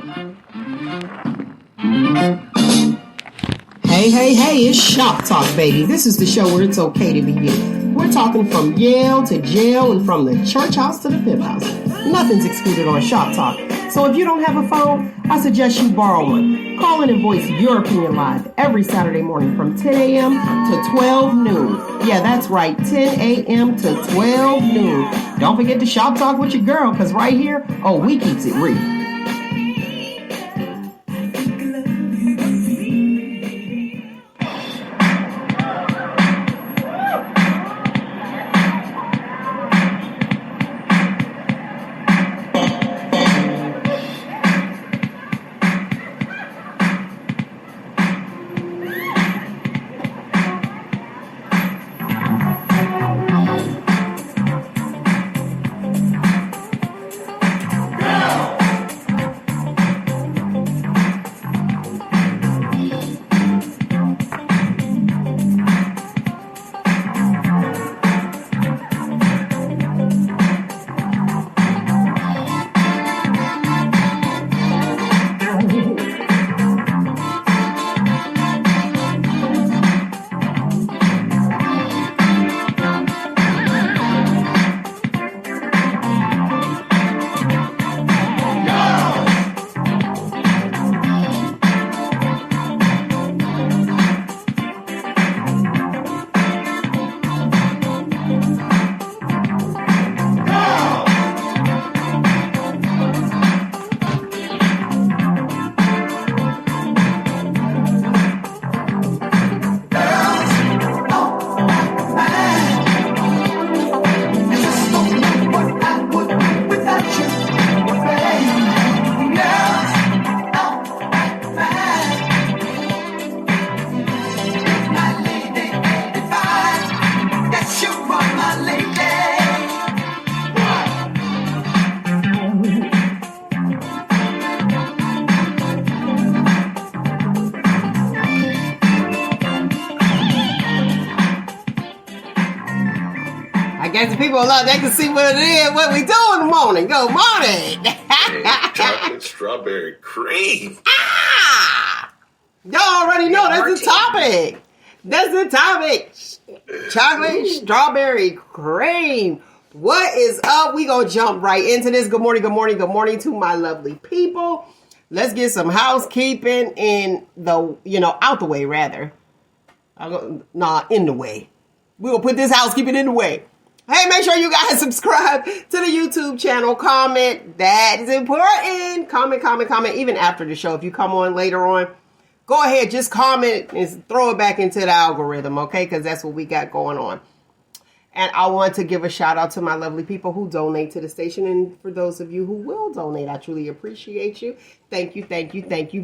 Hey, it's Shop Talk, baby. This is the show where it's okay to be you. We're talking from Yale to jail and from the church house to the pimp house. Nothing's excluded on Shop Talk. So if you don't have a phone, I suggest you borrow one. Call in and voice your opinion live every Saturday morning from 10 a.m. to 12 noon. Yeah, that's right, 10 a.m. to 12 noon. Don't forget to Shop Talk with your girl, because right here, we keeps it real. The people out there can see what it is, what we do in the morning. Good morning. Chocolate strawberry cream. Y'all already know that's the topic. That's the topic. Chocolate strawberry cream. What is up? We gonna jump right into this. Good morning to my lovely people. Let's get some housekeeping in the, out the way rather. In the way. We gonna put this housekeeping in the way. Hey, make sure you guys subscribe to the YouTube channel. Comment. That is important. Comment. Even after the show, if you come on later on, go ahead. Just comment and throw it back into the algorithm, okay? Because that's what we got going on. And I want to give a shout out to my lovely people who donate to the station. And for those of you who will donate, I truly appreciate you. Thank you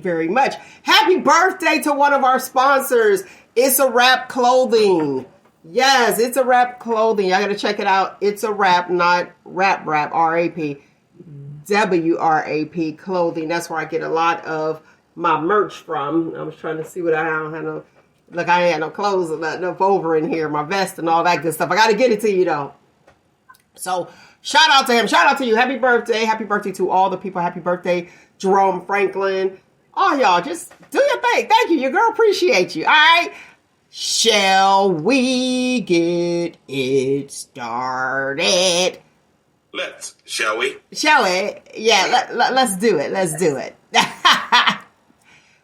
very much. Happy birthday to one of our sponsors. It's a Wrap Clothing. Yes, It's a Wrap Clothing. Y'all got to check it out. It's a Wrap, not rap, R-A-P. W-R-A-P Clothing. That's where I get a lot of my merch from. I was trying to see what I don't have no... Look, I ain't had no clothes enough over in here. My vest and all that good stuff. I got to get it to you, though. So, shout out to him. Shout out to you. Happy birthday. Happy birthday to all the people. Happy birthday, Jerome Franklin. Oh, y'all, just do your thing. Thank you. Your girl appreciate you. All right. Shall we get it started? Shall we? Shall we? Yeah, let's do it. Let's do it.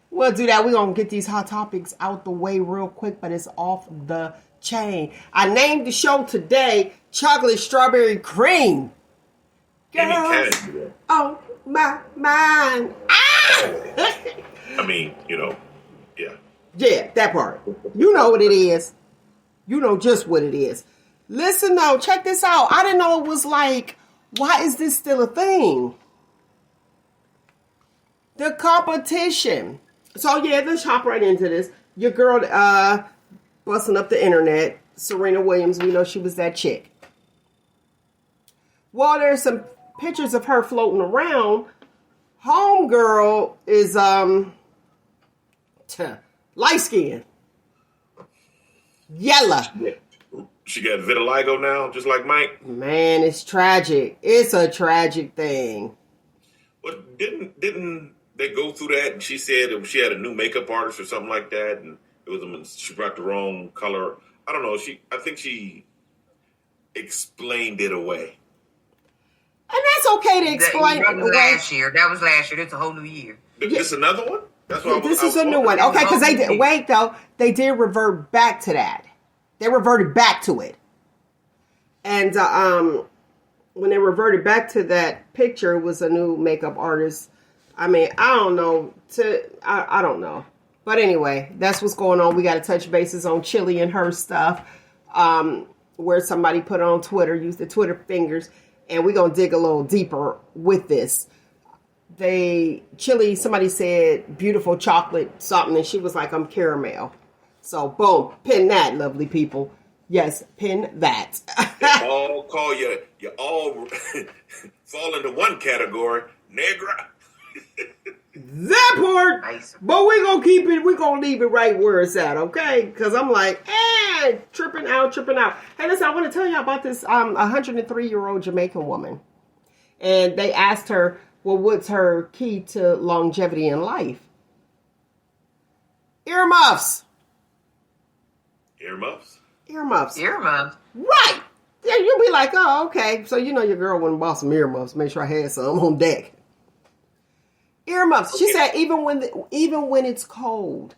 We'll do that. We're going to get these hot topics out the way real quick, but it's off the chain. I named the show today Chocolate Strawberry Cream. Girls, oh my mind. Yeah. Yeah, that part. You know what it is. You know just what it is. Listen, though, check this out. I didn't know it was like, why is this still a thing? The competition. So, yeah, let's hop right into this. Your girl busting up the internet, Serena Williams, we know she was that chick. Well, there's some pictures of her floating around. Homegirl is light skin. Yellow. She got vitiligo now, just like Mike. Man, it's tragic. It's a tragic thing. But didn't they go through that, and she said she had a new makeup artist or something like that, and she brought the wrong color. I don't know. I think she explained it away. And that's okay to explain that it was away. last year. That was last year. It's a whole new year. This another one? That's why This is a new one. Okay, because they did revert back to that. They reverted back to it. And when they reverted back to that picture, it was a new makeup artist. I mean, I don't know. I don't know. But anyway, that's what's going on. We got to touch bases on Chili and her stuff. Where somebody put it on Twitter, used the Twitter fingers. And we're going to dig a little deeper with this. Somebody said beautiful chocolate something. And she was like, I'm caramel. So boom, pin that, lovely people. Yes, pin that. They all call you all fall into one category, negra. That part. Nice. But we're going to keep it, we're going to leave it right where it's at, okay? Because I'm like, tripping out. Hey, listen, I want to tell you about this 103-year-old Jamaican woman. And they asked her, well, what's her key to longevity in life? Earmuffs. Earmuffs? Right. Yeah, you'll be like, oh, okay. So you know your girl went and bought some earmuffs. Make sure I had some on deck. Earmuffs. She said even when it's cold.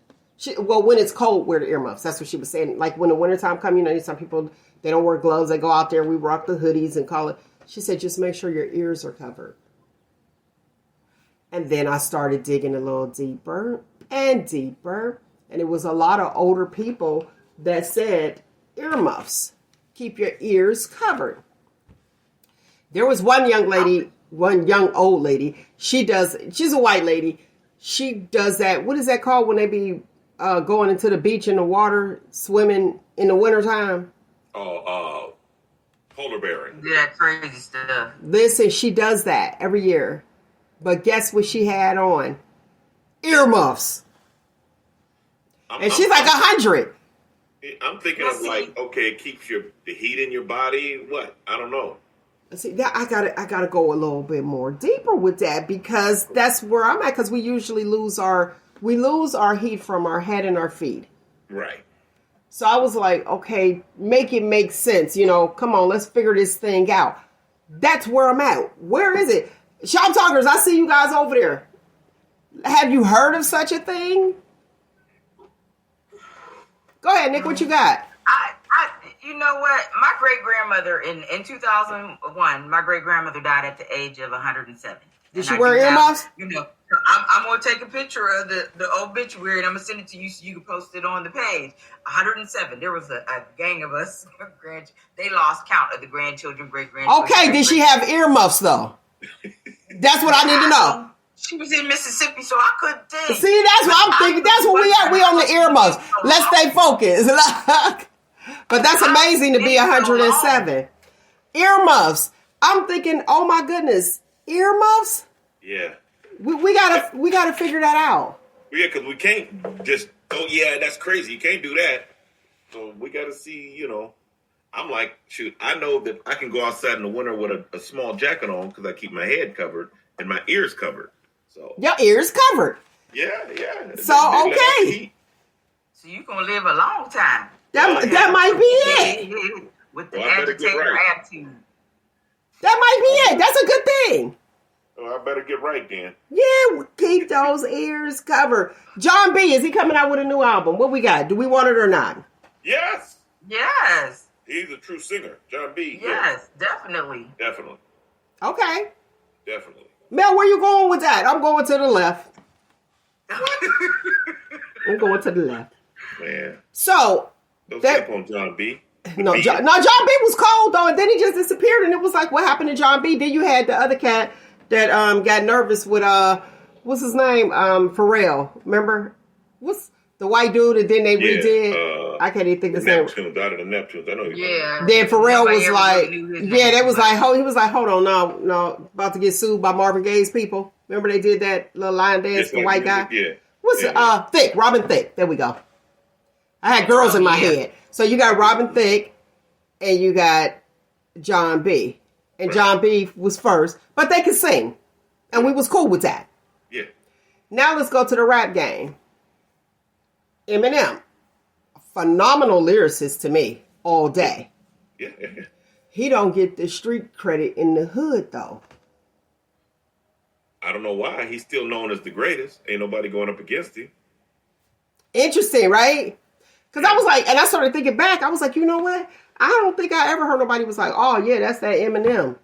When it's cold, wear the earmuffs. That's what she was saying. Like when the wintertime comes, you know, some people, they don't wear gloves. They go out there. We rock the hoodies and call it. She said, just make sure your ears are covered. And then I started digging a little deeper and deeper. And it was a lot of older people that said earmuffs. Keep your ears covered. There was one young old lady. She's a white lady. She does that. What is that called when they be going into the beach in the water, swimming in the wintertime? Oh, polar bearing. Yeah, crazy stuff. Listen, she does that every year. But guess what she had on? Earmuffs. And she's like 100. I'm thinking of like, okay, it keeps the heat in your body. What? I don't know. See, that I gotta go a little bit more deeper with that because that's where I'm at. Because we usually lose our heat from our head and our feet. Right. So I was like, okay, make it make sense. You know, come on, let's figure this thing out. That's where I'm at. Where is it? Shop Talkers, I see you guys over there. Have you heard of such a thing? Go ahead, Nick. What you got? You know what? My great-grandmother in 2001, my great-grandmother died at the age of 107. Did she wear earmuffs? You know, I'm going to take a picture of the obituary and I'm going to send it to you so you can post it on the page. 107. There was a gang of us. They lost count of the grandchildren, great-grandchildren. Okay, did she have earmuffs though? That's what I need to know. She was in Mississippi, so I couldn't think. See, that's what I'm thinking. That's what we at. We on the earmuffs. Let's stay focused. But that's amazing to be 107. Earmuffs. I'm thinking, oh my goodness, earmuffs? Yeah. We gotta figure that out. Yeah, because we can't just, that's crazy. You can't do that. So we got to see, you know. I'm like, shoot, I know that I can go outside in the winter with a small jacket on because I keep my head covered and my ears covered. So your ears covered. Yeah. So okay. So you're gonna live a long time. That might be it. With the agitator attitude. That might be it. That's a good thing. Oh, I better get right then. Yeah, keep those ears covered. John B, is he coming out with a new album? What we got? Do we want it or not? Yes. Yes. He's a true singer, John B. Yes, definitely. Okay. Definitely. Mel, where you going with that? I'm going to the left. I'm going to the left. Man. So. Don't sleep on John B. No, John B was cold though, and then he just disappeared, and it was like, what happened to John B? Then you had the other cat that got nervous with what's his name? Pharrell. Remember? What's the white dude? And then they redid. I can't even think of his name. Neptunes, out of the Neptunes. I know. Yeah. Then Pharrell was like, they was like, he was like, hold on, no, about to get sued by Marvin Gaye's people. Remember they did that little line dance, the white guy. Yeah. What's Thicke? Robin Thicke. There we go. I had girls in my head. So you got Robin Thicke and you got John B. And John B was first, but they could sing. And we was cool with that. Yeah. Now let's go to the rap game. Eminem, phenomenal lyricist to me all day. Yeah. He don't get the street credit in the hood though. I don't know why. He's still known as the greatest. Ain't nobody going up against him. Interesting, right? Because I was like, and I started thinking back, I was like, you know what? I don't think I ever heard nobody was like, oh yeah, that's that Eminem.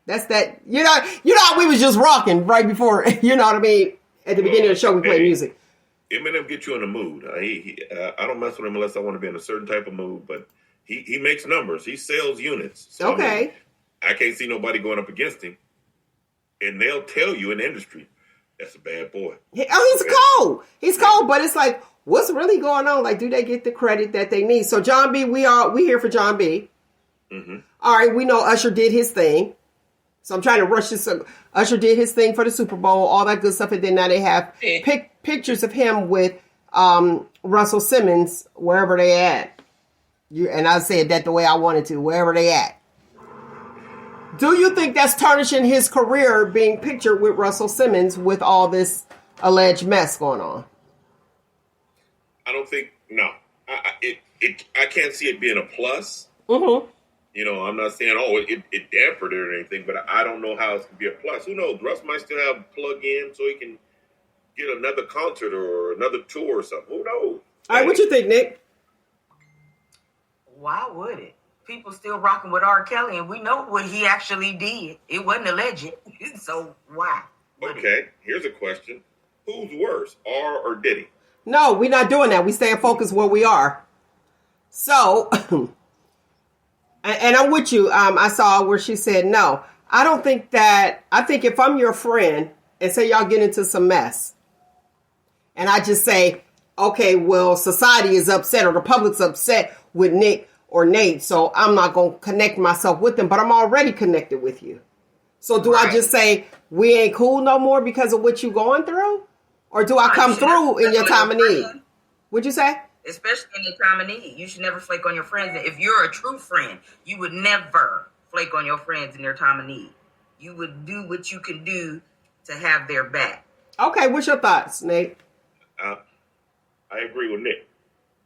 That's that, you know, we was just rocking right before, you know what I mean? At the beginning of the show, we played music. Eminem gets you in the mood. I don't mess with him unless I want to be in a certain type of mood, but he makes numbers. He sells units. So Okay. I mean, I can't see nobody going up against him. And they'll tell you in the industry, that's a bad boy. He's cold. He's cold, but it's like, what's really going on? Like, do they get the credit that they need? So John B, we here for John B. Mm-hmm. All right, we know Usher did his thing. So I'm trying to rush this. Usher did his thing for the Super Bowl, all that good stuff. And then now they have pictures of him with Russell Simmons, wherever they at. And I said that the way I wanted to, wherever they at. Do you think that's tarnishing his career being pictured with Russell Simmons with all this alleged mess going on? I don't think, no. I can't see it being a plus. Mm-hmm. You know, I'm not saying, it dampened it or anything, but I don't know how it's going to be a plus. Who knows? Russ might still have plug in so he can get another concert or another tour or something. Who knows? All right, what you think, Nick? Why would it? People still rocking with R. Kelly, and we know what he actually did. It wasn't alleged. So why? Okay, here's a question. Who's worse, R or Diddy? No, we're not doing that. We staying focused where we are. So, and I'm with you. I saw where she said, no, I don't think that. I think if I'm your friend and say y'all get into some mess, and I just say, okay, well, society is upset or the public's upset with Nick or Nate, so I'm not going to connect myself with them, but I'm already connected with you. So do I just say, we ain't cool no more because of what you going through? Or do I come through in your time of need? What'd you say? Especially in your time of need. You should never flake on your friends. If you're a true friend, you would never flake on your friends in their time of need. You would do what you can do to have their back. Okay, what's your thoughts, Nate? I agree with Nick.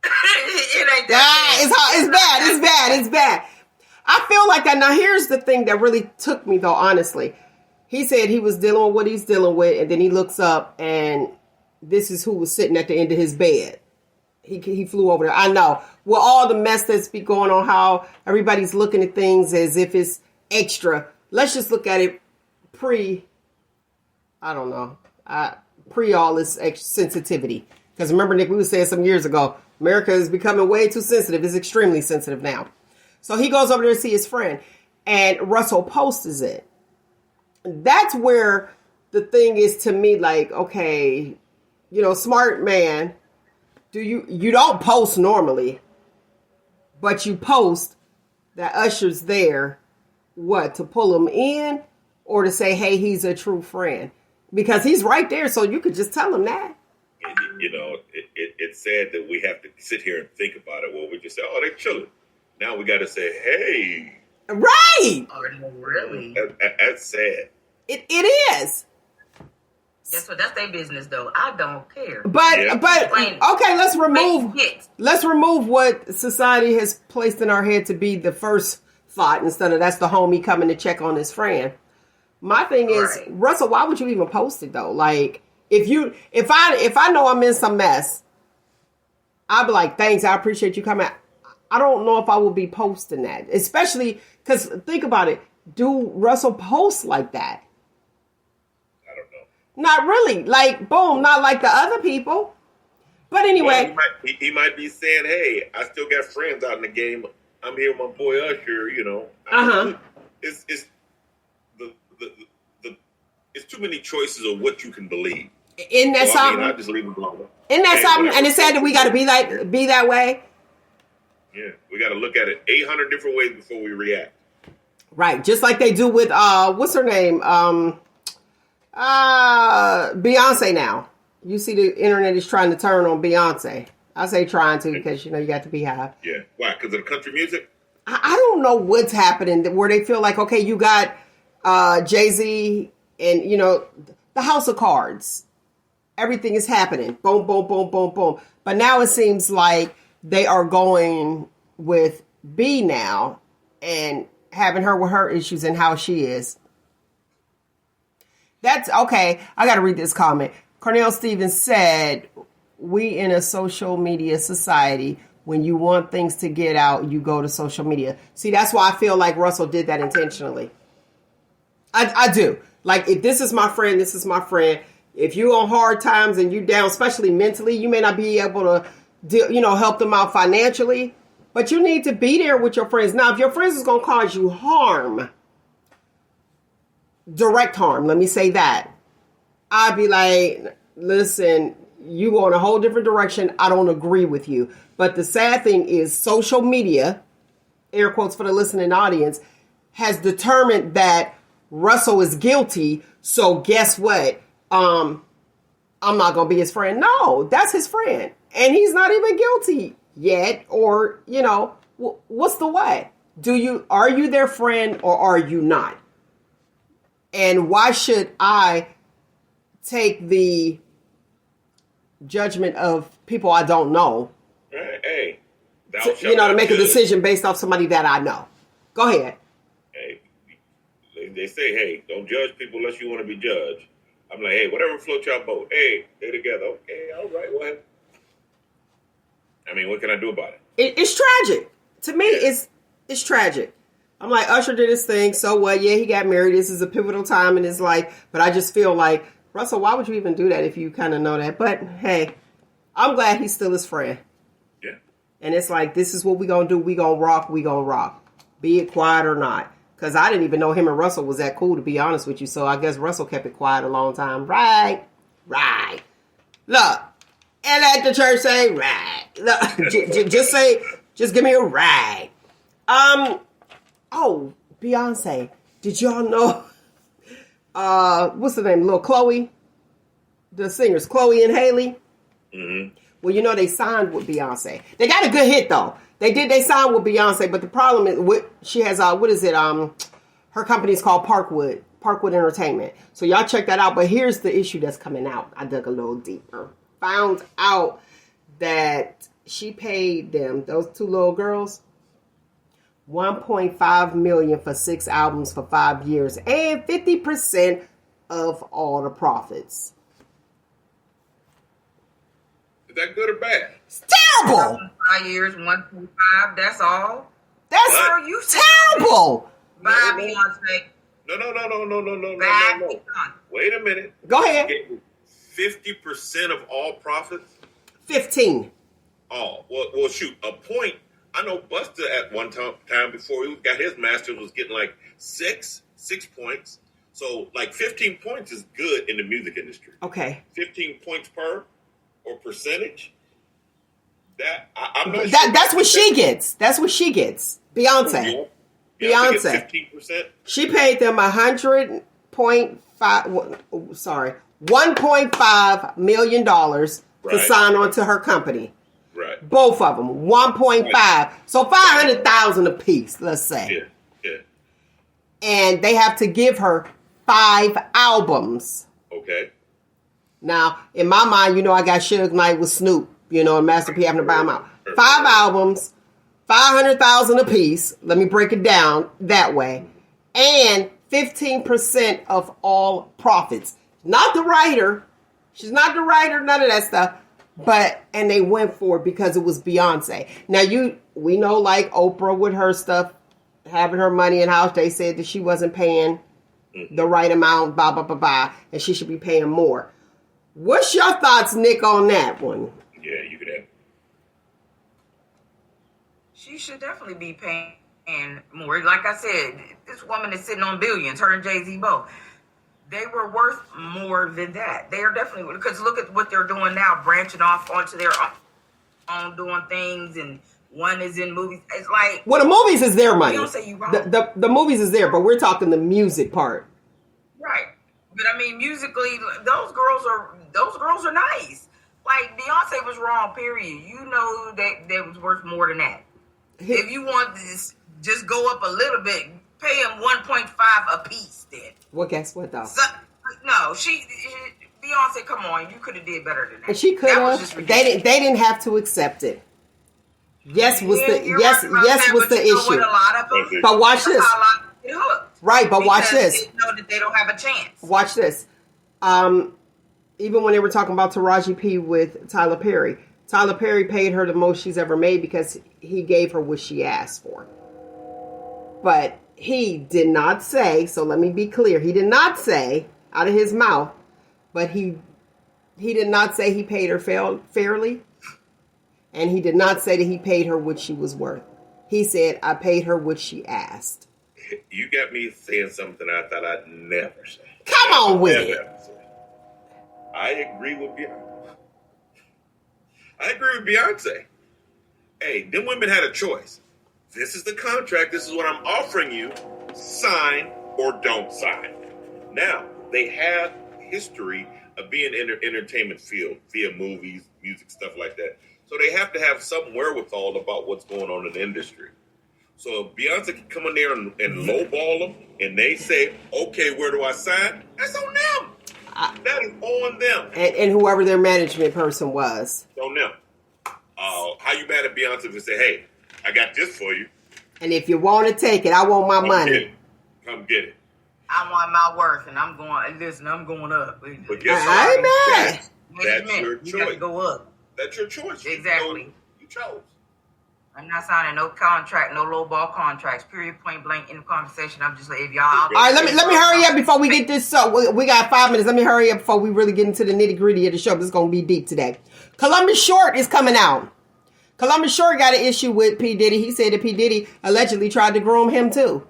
It ain't that bad. It's bad. I feel like that. Now, here's the thing that really took me, though, honestly. He said he was dealing with what he's dealing with, and then he looks up, and this is who was sitting at the end of his bed. He flew over there. I know. With all the mess that's be going on, how everybody's looking at things as if it's extra. Let's just look at it pre all this extra sensitivity. Because remember, Nick, we were saying some years ago, America is becoming way too sensitive. It's extremely sensitive now. So he goes over there to see his friend, and Russell posts it. That's where the thing is to me, like, okay, you know, smart man, you don't post normally, but you post that Usher's there, what, to pull him in or to say, hey, he's a true friend? Because he's right there, so you could just tell him that. You know, it's sad that we have to sit here and think about it. Well, we just say, oh, they're chilling. Now we got to say, hey. Right. Oh, really? That's sad. It is. Guess what? That's their business, though. I don't care. But okay, let's remove what society has placed in our head to be the first thought instead of that's the homie coming to check on his friend. My thing is, Russell, why would you even post it though? Like, if I know I'm in some mess, I'd be like, thanks, I appreciate you coming. I don't know if I will be posting that, especially because think about it. Do Russell post like that? I don't know. Not really. Like, boom, not like the other people. But anyway. Well, he might be saying, hey, I still got friends out in the game. I'm here with my boy Usher, you know. It's too many choices of what you can believe. Isn't that something? I just leave it alone. Isn't that something? And it's sad that we got to be that way. Yeah, we got to look at it 800 different ways before we react. Right, just like they do with what's her name? Beyonce now. You see the internet is trying to turn on Beyonce. I say trying to because, you know, you got to be high. Yeah. Why? Because of the country music? I don't know what's happening where they feel like, okay, you got Jay-Z and, you know, the House of Cards. everything is happening. Boom, boom, boom, boom, boom. But now it seems like they are going with B now and having her with her issues and how she is. That's okay. I got to read this comment. Cornell Stevens said, we in a social media society, when you want things to get out, you go to social media. See, that's why I feel like Russell did that intentionally. I do. Like, if this is my friend, this is my friend. If you're on hard times and you down, especially mentally, you may not be able to, help them out financially, but you need to be there with your friends. Now, if your friends is going to cause you harm, direct harm, let me say that, I'd be like, listen, you go in a whole different direction. I don't agree with you. But the sad thing is social media, air quotes for the listening audience, has determined that Russell is guilty. So guess what? I'm not going to be his friend. No, that's his friend. And he's not even guilty yet. Or, what's the what? Are you their friend or are you not? And why should I take the judgment of people I don't know, to make a decision based off somebody that I know? Go ahead. Hey, they say, hey, don't judge people unless you want to be judged. I'm like, hey, whatever floats your boat. Hey, they're together. Okay, all right, well. I mean, what can I do about it? It's tragic. To me, it's tragic. I'm like, Usher did his thing, so what? Yeah, he got married. This is a pivotal time in his life. But I just feel like, Russell, why would you even do that if you kind of know that? But, hey, I'm glad he's still his friend. Yeah. And it's like, this is what we going to do. We going to rock. We going to rock. Be it quiet or not. Because I didn't even know him and Russell was that cool, to be honest with you. So I guess Russell kept it quiet a long time. Right. Look. And let the church say, right. Look, just give me a right. Oh, Beyonce. Did y'all know, what's the name? Little Chloe? The singers, Chloe and Haley? Mm-hmm. Well, they signed with Beyonce. They got a good hit, though. They signed with Beyonce, but the problem is, she has, her company is called Parkwood Entertainment. So y'all check that out. But here's the issue that's coming out. I dug a little deeper. Found out that she paid them, those two little girls, $1.5 million for 6 albums for 5 years and 50% of all the profits. Is that good or bad? It's terrible. 5 years, 1.5. That's all. That's terrible. Bye, Beyonce. No. Wait a minute. Go ahead. 50% of all profits? 15. Oh, well, shoot. A point. I know Busta at one time before he got his master's was getting like 6 points. So like 15 points is good in the music industry. Okay. 15 points per or percentage. I'm not sure. That's what she gets. That's what she gets. Beyonce. Beyonce. 15%. She paid them $1.5 million to sign on to her company. Right. Both of them, 1.5. Right. So 500,000 a piece, let's say. Yeah. And they have to give her 5 albums. Okay. Now, in my mind, I got Suge Knight with Snoop, and Master P having to buy them out. 5 albums, 500,000 a piece. Let me break it down that way. And 15% of all profits. Not the writer. She's not the writer, none of that stuff. And they went for it because it was Beyonce. Now, we know, like Oprah with her stuff, having her money in house, they said that she wasn't paying the right amount, blah, blah, blah, blah, and she should be paying more. What's your thoughts, Nick, on that one? Yeah, you could have. She should definitely be paying more. Like I said, this woman is sitting on billions, her and Jay-Z both. They were worth more than that. They are definitely, because look at what they're doing now, branching off onto their own, doing things, and one is in movies. It's like, well, the movies is their money. You don't say you wrong. The movies is there, but we're talking the music part. Right. But I mean, musically, those girls are nice. Like, Beyonce was wrong, period. You know that was worth more than that. If you want this, just go up a little bit, pay him 1.5 a piece then. Well, guess what, though? So, no, Beyonce, come on, you could have did better than that. And she could have. They didn't have to accept it. Yes was the issue. A lot of them, but watch this. Right, but watch this. They know that they don't have a chance. Watch this. Even when they were talking about Taraji P with Tyler Perry paid her the most she's ever made because he gave her what she asked for. But he did not say, so let me be clear, he did not say out of his mouth, but he did not say he paid her fairly, and he did not say that he paid her what she was worth. He said, I paid her what she asked. You got me saying something I thought I'd never say. Come on with it. I agree with Beyonce. Hey, them women had a choice. This is the contract. This is what I'm offering you. Sign or don't sign. Now, they have history of being in the entertainment field via movies, music, stuff like that. So they have to have some wherewithal about what's going on in the industry. So if Beyonce can come in there and lowball them, and they say, okay, where do I sign? That's on them. That is on them. And whoever their management person was. It's on them. How you mad at Beyonce if you say, hey, I got this for you. And if you want to take it, I want my money. Come get it. I want my worth, and I'm going up. But guess what? That's your choice. You got to go up. That's your choice. Exactly. You chose. I'm not signing no contract, no low ball contracts. Period. Point blank in the conversation. I'm just like, if y'all. All right, let me hurry up before we get this. So we got 5 minutes. Let me hurry up before we really get into the nitty gritty of the show. This is gonna be deep today. Columbus Short is coming out. Columbus Short got an issue with P. Diddy. He said that P. Diddy allegedly tried to groom him too.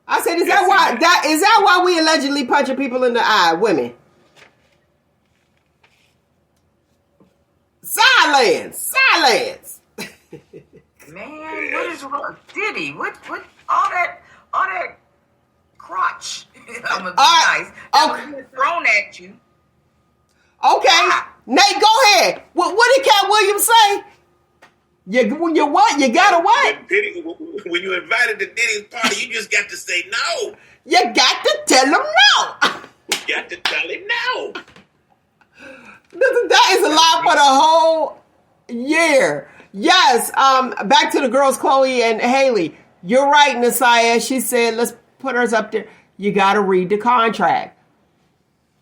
I said, is that why we allegedly punching people in the eye, women? Silence. Man, what is wrong? Diddy, what all that crotch. I'm gonna be nice. Okay. Thrown at you. Okay. Nate, go ahead. What did Cat Williams say? You what? You gotta what? When you invited to Diddy's party, you just got to say no. You got to tell him no. You got to tell him no. That is a lot for the whole year. Yes. Back to the girls, Chloe and Haley. You're right, Nasaya. She said, let's put hers up there. You got to read the contract.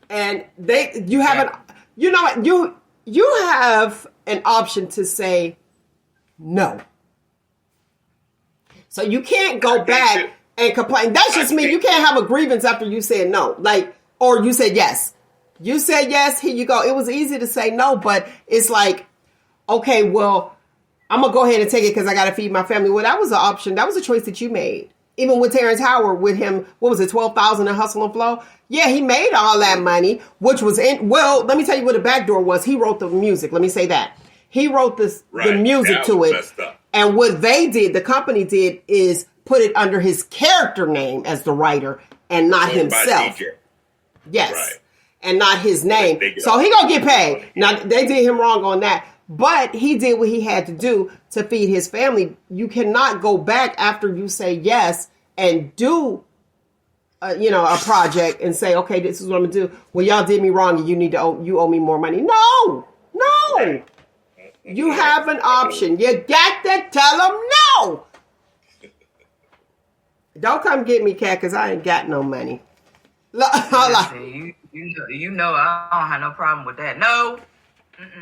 And you have you have an option to say no. So you can't go back and complain. That's just me. You can't have a grievance after you said no. Or you said yes. You said yes, here you go. It was easy to say no, but it's like, okay, well, I'm going to go ahead and take it because I got to feed my family. Well, that was an option. That was a choice that you made. Even with Terrence Howard, with him, what was it, $12,000 in Hustle and Flow? Yeah, he made all that money, which was let me tell you what the backdoor was. He wrote the music. Let me say that. He wrote the music to it. And what they did, the company did, is put it under his character name as the writer and not himself. Yes. Right. And not his name. So he gonna get paid. Now, they did him wrong on that. But he did what he had to do to feed his family. You cannot go back after you say yes and do, a project and say, okay, this is what I'm gonna do. Well, y'all did me wrong and you owe me more money. No. You have an option. You got to tell them no. Don't come get me, Cat, because I ain't got no money. You know, I don't have no problem with that. No.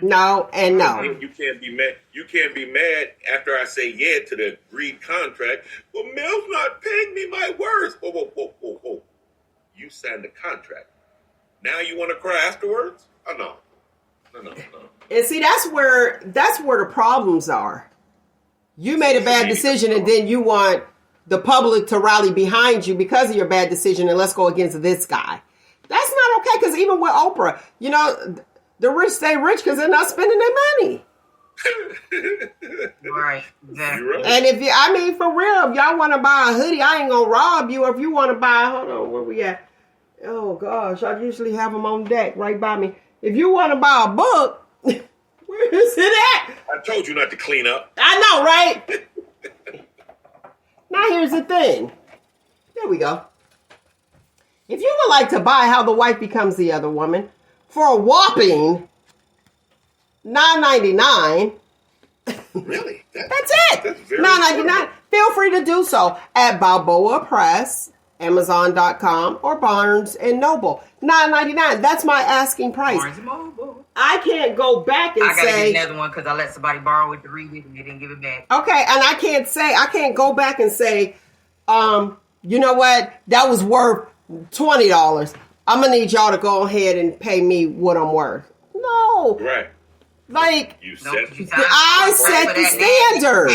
No and no. You can't be mad. You can't be mad after I say yeah to the agreed contract. Well, Mel's not paying me my worth. Whoa. You signed the contract. Now you want to cry afterwards? Oh, no. And see, that's where the problems are. You made a bad decision, and then you want the public to rally behind you because of your bad decision, and let's go against this guy. That's not okay, because even with Oprah, the rich stay rich because they're not spending their money. Right. Exactly. And for real, if y'all want to buy a hoodie, I ain't gonna rob you. Or if you want to buy, hold on, where we at? Oh gosh, I usually have them on deck right by me. If you want to buy a book, where is it at? I told you not to clean up. I know, right? Now here's the thing. There we go. If you would like to buy How the Wife Becomes the Other Woman for a whopping $9.99, Really? that's it. That's very $9.99. affordable. Feel free to do so at Balboa Press, Amazon.com, or Barnes and Noble. $9.99. That's my asking price. Barnes and Noble. I can't go back and I gotta say, get another one because I let somebody borrow it to read it and they didn't give it back. okay, and I can't go back and say, you know what, that was worth $20. I'm gonna need y'all to go ahead and pay me what I'm worth. No, Right. like You No, set you I set the standard.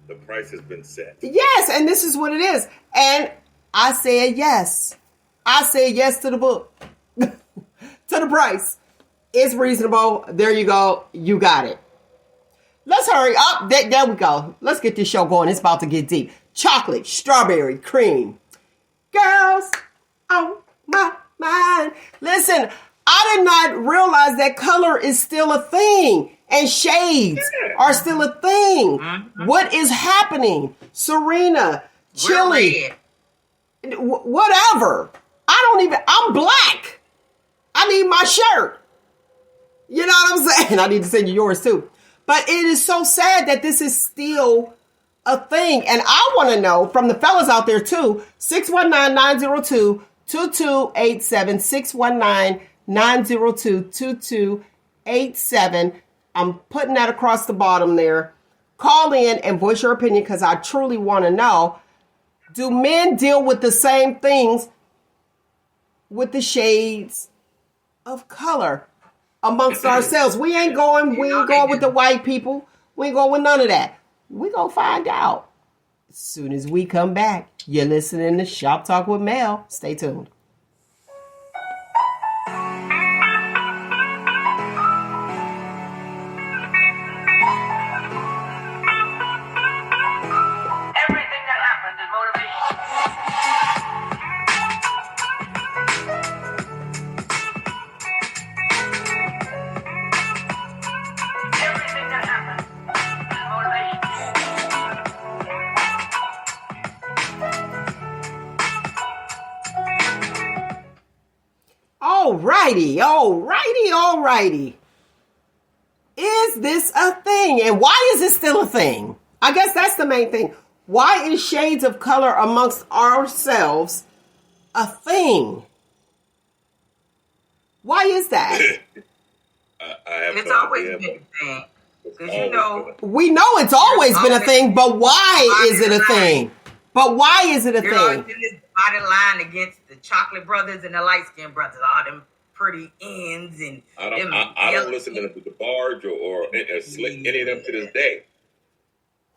the price has been set. Yes, and this is what it is. And I said yes. I said yes to the book, to the price. It's reasonable. There you go. You got it. Let's hurry up. There we go. Let's get this show going. It's about to get deep. Chocolate, strawberry, cream. Girls on my mind. Listen, I did not realize that color is still a thing and shades are still a thing. Mm-hmm. What is happening? Serena, We're Chili, red. whatever. I'm black. I need my shirt. You know what I'm saying? I need to send you yours too. But it is so sad that this is still a thing. And I want to know from the fellas out there too, 619-902-2287, 619-902-2287. I'm putting that across the bottom there. Call in and voice your opinion because I truly want to know, do men deal with the same things with the shades of color amongst ourselves? We ain't going with the white people. We ain't going with none of that. We gonna find out as soon as we come back. You're listening to Shop Talk with Mel. Stay tuned. Everything that happens is motivation. Everything that happens is motivation. Alrighty. Is this a thing? And why is it still a thing? I guess that's the main thing. Why is shades of color amongst ourselves a thing? Why is that? I have It's no always idea, been a but thing. it's Because you always know, been We know it's always been a thing, but why is it a thing? But why is it a there's always thing? been this body line against the chocolate brothers and the light skinned brothers. All them pretty ends and I them don't listen to the Barge or Slick, any of them to this day.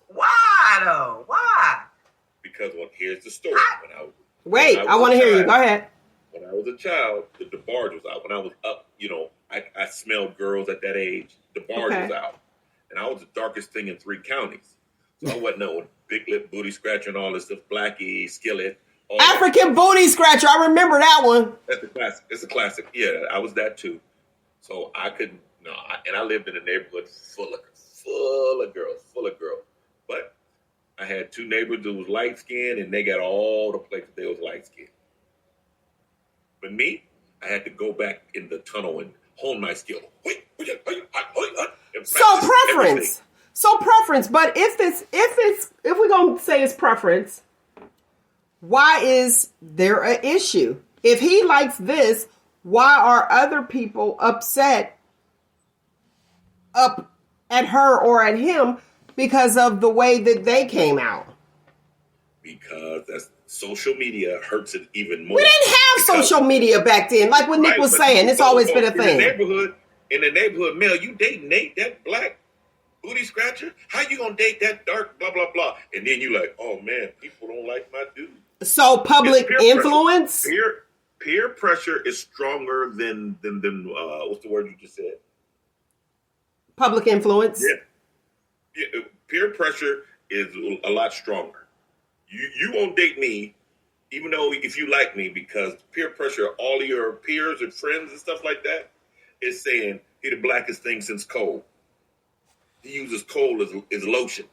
Why though? Why? Because here's the story. Wait, I want to hear you. Go ahead. When I was a child, the DeBarge was out. When I was up, I smelled girls at that age. DeBarge was out. And I was the darkest thing in 3 counties. So I wasn't no big lip booty scratcher and all this stuff, Blackie, Skillet. African booty scratcher. I remember that one. That's a classic. It's a classic. Yeah, I was that too. So I couldn't, and I lived in a neighborhood full of girls. But I had 2 neighbors who was light skinned and they got all the places they was light skinned. But me, I had to go back in the tunnel and hone my skill. So preference. But if we're gonna say it's preference, why is there an issue? If he likes this, why are other people upset up at her or at him because of the way that they came out? Because that's social media hurts it even more. We didn't have social media back then. Like what Nick was saying, it's always been a thing. In the neighborhood, Mel, you dating Nate, that black booty scratcher? How you gonna date that dark blah, blah, blah? And then you like, oh man, people don't like my dude. So public influence? Peer pressure is stronger than what's the word you just said? Public influence? Yeah. Peer pressure is a lot stronger. You won't date me, even though if you like me, because peer pressure, all of your peers and friends and stuff like that is saying he the blackest thing since coal. He uses coal as lotion.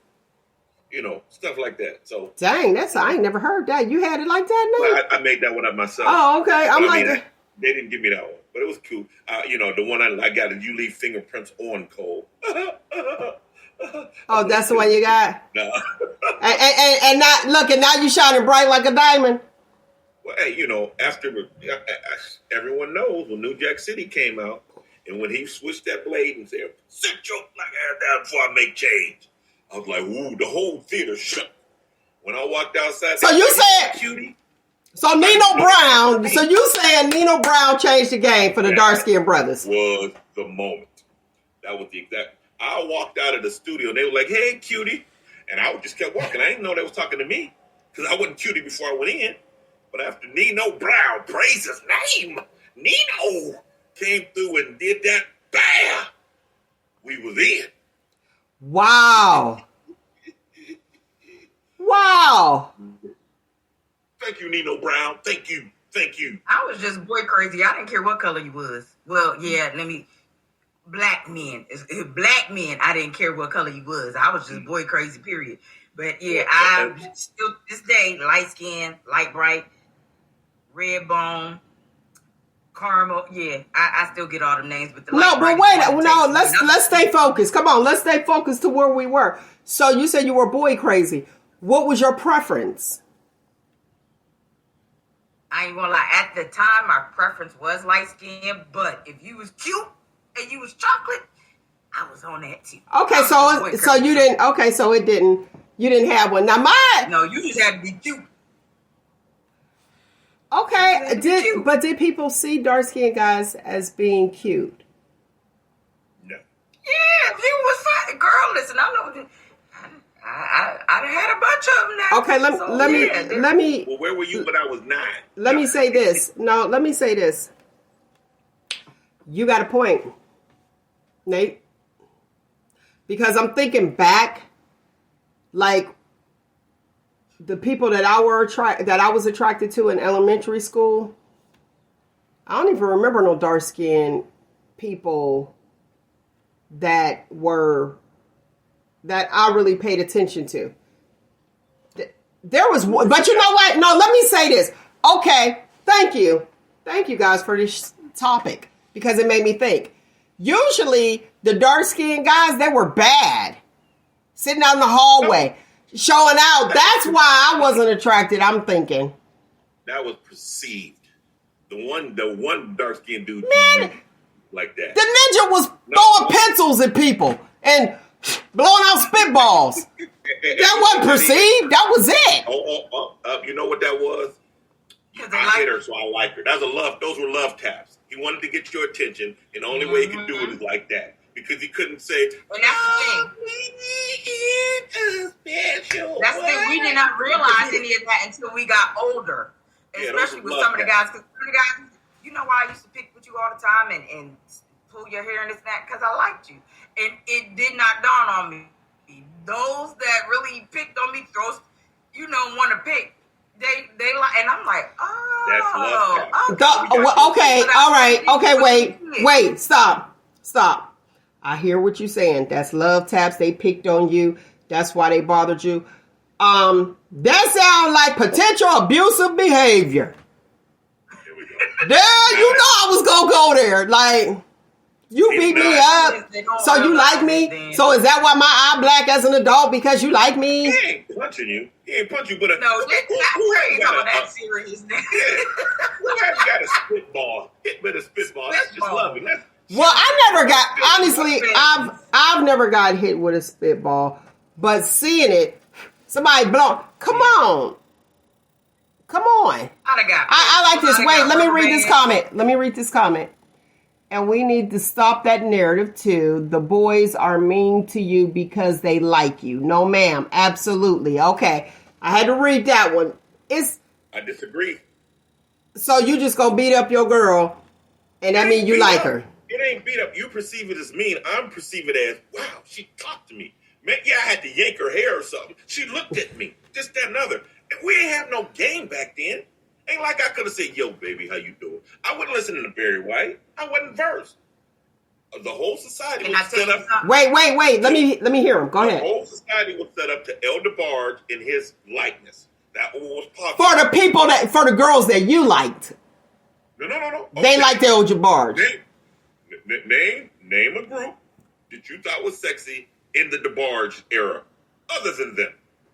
stuff like that. So Dang, I ain't never heard that. You had it like that, well, Nate? I made that one up myself. Oh, okay. I'm But, like, they didn't give me that one, but it was cute. The one I got is "You Leave Fingerprints on Coal." oh, that's the one you got. No. And not look, and now you shining bright like a diamond. Well, hey, after everyone knows when New Jack City came out, and when he switched that blade and said, "Sit your black ass down before I make change," I was like, "Ooh!" The whole theater shook. When I walked outside, So you said, "Cutie." So Nino Brown. So you saying Nino Brown changed the game for the dark skinned brothers? Was the moment. That was the exact. I walked out of the studio and they were like, "Hey, cutie," and I just kept walking. I didn't know they was talking to me because I wasn't cutie before I went in. But after Nino Brown, praise his name, Nino came through and did that. Bam! We was in. Wow. Wow. Thank you, Nino Brown. Thank you. I was just boy crazy. I didn't care what color you was. Well, yeah, black men. Black men, I didn't care what color you was. I was just boy crazy, period. But yeah, I'm still, this day, light skin, light bright, red bone, caramel. Yeah, I still get all the names. But let's stay focused. Come on, let's stay focused to where we were. So you said you were boy crazy. What was your preference? I ain't gonna lie. At the time, my preference was light skin. But if you was cute and you was chocolate, I was on that too. Okay, so you didn't. Okay, so it didn't. You didn't have one. Now mine. No, you just had to be cute. Okay, did people see dark skinned guys as being cute? No. Yeah, if you was fine, girl. Listen, I know. I had a bunch of them now. Okay, let me. Well, where were you when I was 9? Let me say this. No, let me say this. You got a point, Nate. Because I'm thinking back, like the people that I was attracted to in elementary school. I don't even remember no dark skinned people that I really paid attention to. There was, but you know what? No, let me say this. Okay, thank you guys for this topic because it made me think. Usually, the dark-skinned guys, they were bad, sitting out in the hallway, showing out. That's why I wasn't attracted. I'm thinking that was perceived. The one dark-skinned dude, man, like that. The ninja was throwing pencils at people and blowing out spitballs. That wasn't perceived. That was it. You know what that was? I hit her, so I liked her. Those were love taps. He wanted to get your attention, and the only way he could do it is like that. Because he couldn't say, and that's the thing. That's the thing. We did not realize any of that until we got older. Especially with some of the guys. Because some of the guys, you know why I used to pick with you all the time and pull your hair and this and that? Because I liked you. And it did not dawn on me. Those that really picked on me, want to pick. They like, and I'm like, okay, all right, okay, wait, stop. I hear what you're saying. That's love taps. They picked on you. That's why they bothered you. That sounds like potential abusive behavior. There, I was gonna go there. Like, you beat me up, so you like me. So is that why my eye black as an adult because you like me? He ain't punching you. He ain't punch you, but no, who got that serious? Who has got a spitball? Hit with a spitball. That's just loving. Well, I never got. Honestly, I've never got hit with a spitball, but seeing it, somebody blow. Come on. I like this. Wait, let me read this comment. And we need to stop that narrative too. The boys are mean to you because they like you. No, ma'am. Absolutely. Okay. I had to read that one. I disagree. So you just gonna beat up your girl, and that mean you like her? It ain't beat up. You perceive it as mean. I'm perceive it as, wow, she talked to me. Man, yeah, I had to yank her hair or something. She looked at me. This, that, and other. And we ain't have no game back then. Ain't like I could have said, yo, baby, how you doing? I wouldn't listen to Barry White. I wasn't versed. The whole society Can I was tell set you up. something? Wait. Let me hear him. Go The ahead. whole society was set up to El DeBarge in his likeness. That was popular. For the people for the girls that you liked, No. they liked the old DeBarge. Name a group that you thought was sexy in the DeBarge era, other than them.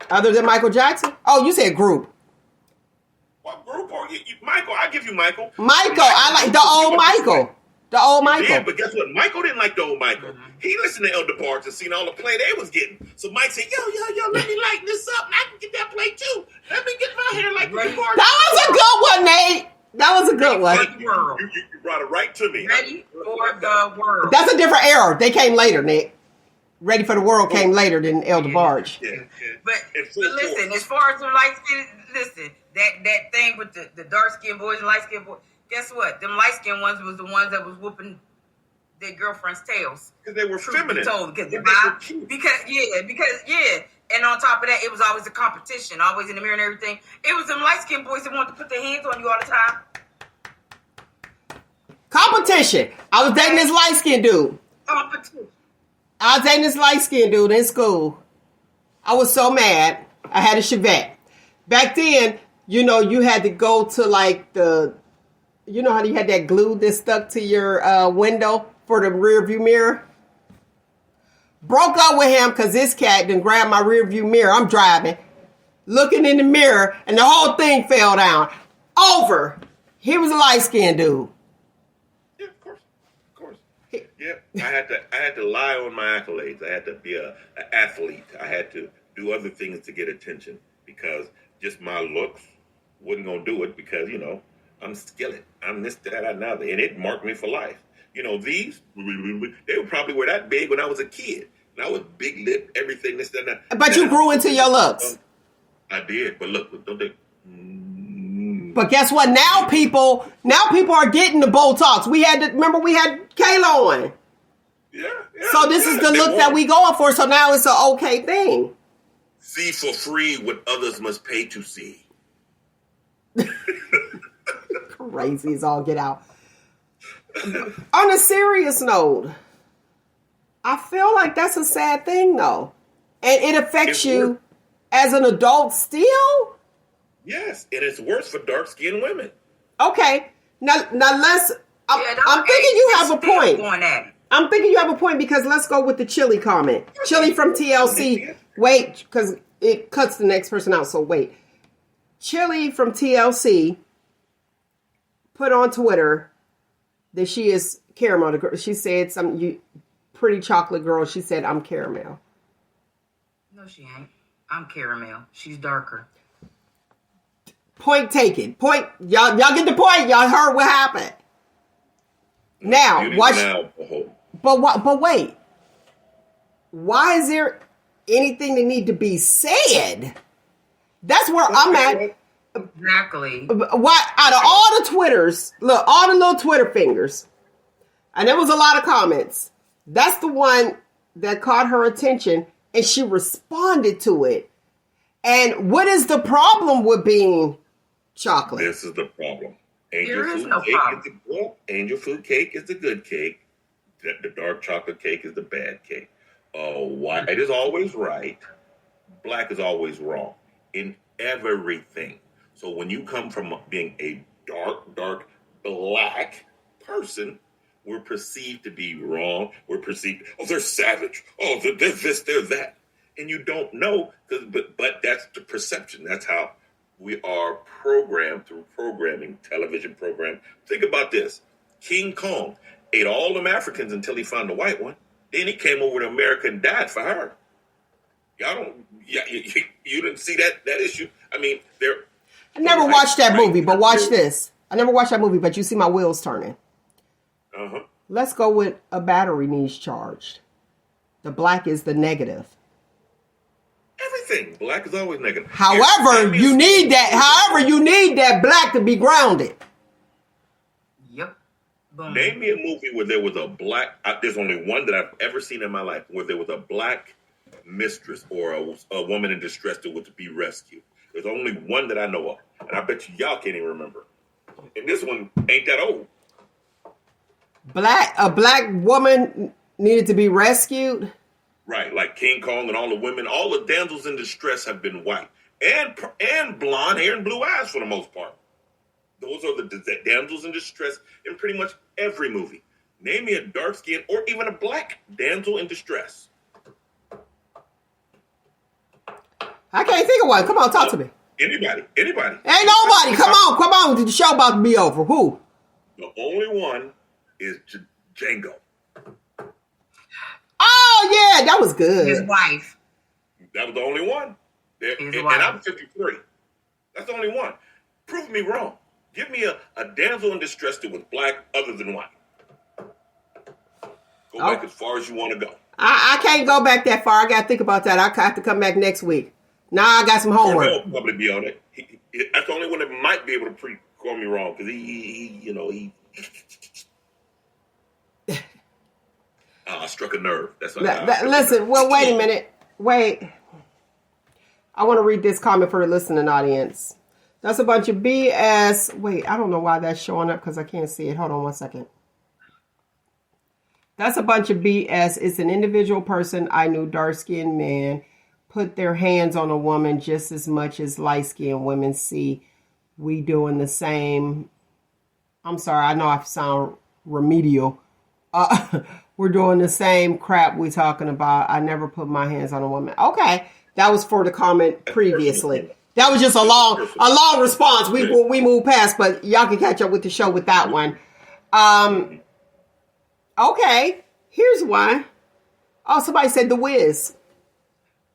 Other than Michael Jackson? Oh, you said group. What group? Or Michael? I give you Michael. I like the old Michael. The old Michael. Yeah, but guess what? Michael didn't like the old Michael. Mm-hmm. He listened to El DeBarge and seen all the play they was getting. So Mike said, yo, let me lighten this up and I can get that play too. Let me get my hair like the DeBarge. That was a good one, Nate. That was a good one. You brought it right to me. Ready for the world. That's a different era. They came later, Nick. Ready for the World came later than El DeBarge. Yeah. But listen, as far as the light skin, listen, that thing with the dark skinned boys and light skinned boys, guess what? Them light skinned ones was the ones that was whooping their girlfriends' tails. Because they were feminine. Because and on top of that, it was always a competition, always in the mirror and everything. It was them light skinned boys that wanted to put their hands on you all the time. Competition. I was dating this light skinned dude. Competition. I was dating this light skinned dude in school. I was so mad. I had a Chevette. Back then, you had to go to like you know how you had that glue that stuck to your window for the rear view mirror? Broke up with him because this cat done grabbed my rear view mirror. I'm driving, looking in the mirror, and the whole thing fell down. Over. He was a light-skinned dude. Yeah, of course. Yeah, I had to lie on my accolades. I had to be an athlete. I had to do other things to get attention because just my looks wasn't going to do it because, I'm skillet. I'm this, that, another. And it marked me for life. These, they were probably were that big when I was a kid. And I was big lip, everything, this, that, and that. But you grew into your looks. I did. But look, don't they? But guess what? Now people are getting the Botox. We had Kayla on. Yeah. So this is the look that we going for. So now it's an okay thing. See for free what others must pay to see. Crazy as all get out. On a serious note, I feel like that's a sad thing though. And it affects you as an adult still? Yes, and it's worse for dark-skinned women. Okay. Now let's I'm thinking you have a point. I'm thinking you have a point because let's go with the Chili comment. Chili from TLC. Wait, because it cuts the next person out, so wait. Chili from TLC put on Twitter that she is caramel. She said pretty chocolate girl. She said, I'm caramel. No, she ain't. I'm caramel. She's darker. Point taken. Point. Y'all get the point. Y'all heard what happened. Now, watch. But wait. Why is there anything that need to be said? That's where I'm at. Exactly. Why, out of all the Twitters, look, all the little Twitter fingers, and there was a lot of comments, that's the one that caught her attention, and she responded to it. And what is the problem with being chocolate? This is the problem. There is no problem. Angel food cake is the good cake. The dark chocolate cake is the bad cake. White is always right. Black is always wrong in everything. So when you come from being a dark black person, we're perceived to be wrong. We're perceived, they're savage. They're this, they're that. And you don't know, but that's the perception. That's how we are programmed through programming, television program. Think about this. King Kong ate all them Africans until he found the white one. Then he came over to America and died for her. You didn't see that issue? I mean, I never watched that movie, but watch this. I never watched that movie, but you see my wheels turning. Uh-huh. Let's go with a battery needs charged. The black is the negative. Everything. Black is always negative. However, you need that black to be grounded. Yep. Boom. Name me a movie where there was a black, there's only one that I've ever seen in my life, where there was a black mistress or a woman in distress that was to be rescued. There's only one that I know of. And I bet y'all can't even remember. And this one ain't that old. A black woman needed to be rescued. Right, like King Kong and all the damsels in distress have been white and blonde hair and blue eyes for the most part. Those are the damsels in distress in pretty much every movie. Name me a dark skinned or even a black damsel in distress. I can't think of one. Come on, talk to me. Anybody. Ain't nobody. Come on. The show about to be over. Who? The only one is Django. Oh, yeah. That was good. His wife. That was the only one. And I'm 53. That's the only one. Prove me wrong. Give me a damsel in distress that was black other than white. Go back as far as you want to go. I can't go back that far. I got to think about that. I have to come back next week. Now I got some homework. He'll probably be on it. That's the only one that might be able to call me wrong because he struck a nerve. That's what listen. Well, wait a minute. Wait. I want to read this comment for the listening audience. That's a bunch of BS. Wait, I don't know why that's showing up because I can't see it. Hold on 1 second. That's a bunch of BS. It's an individual person. I knew dark-skinned men put their hands on a woman just as much as light-skinned women see. We doing the same. I'm sorry. I know I sound remedial. We're doing the same crap we talking about. I never put my hands on a woman. Okay. That was for the comment previously. That was just a long response. We moved past, but y'all can catch up with the show with that one. Okay, here's one. Oh, somebody said The Wiz.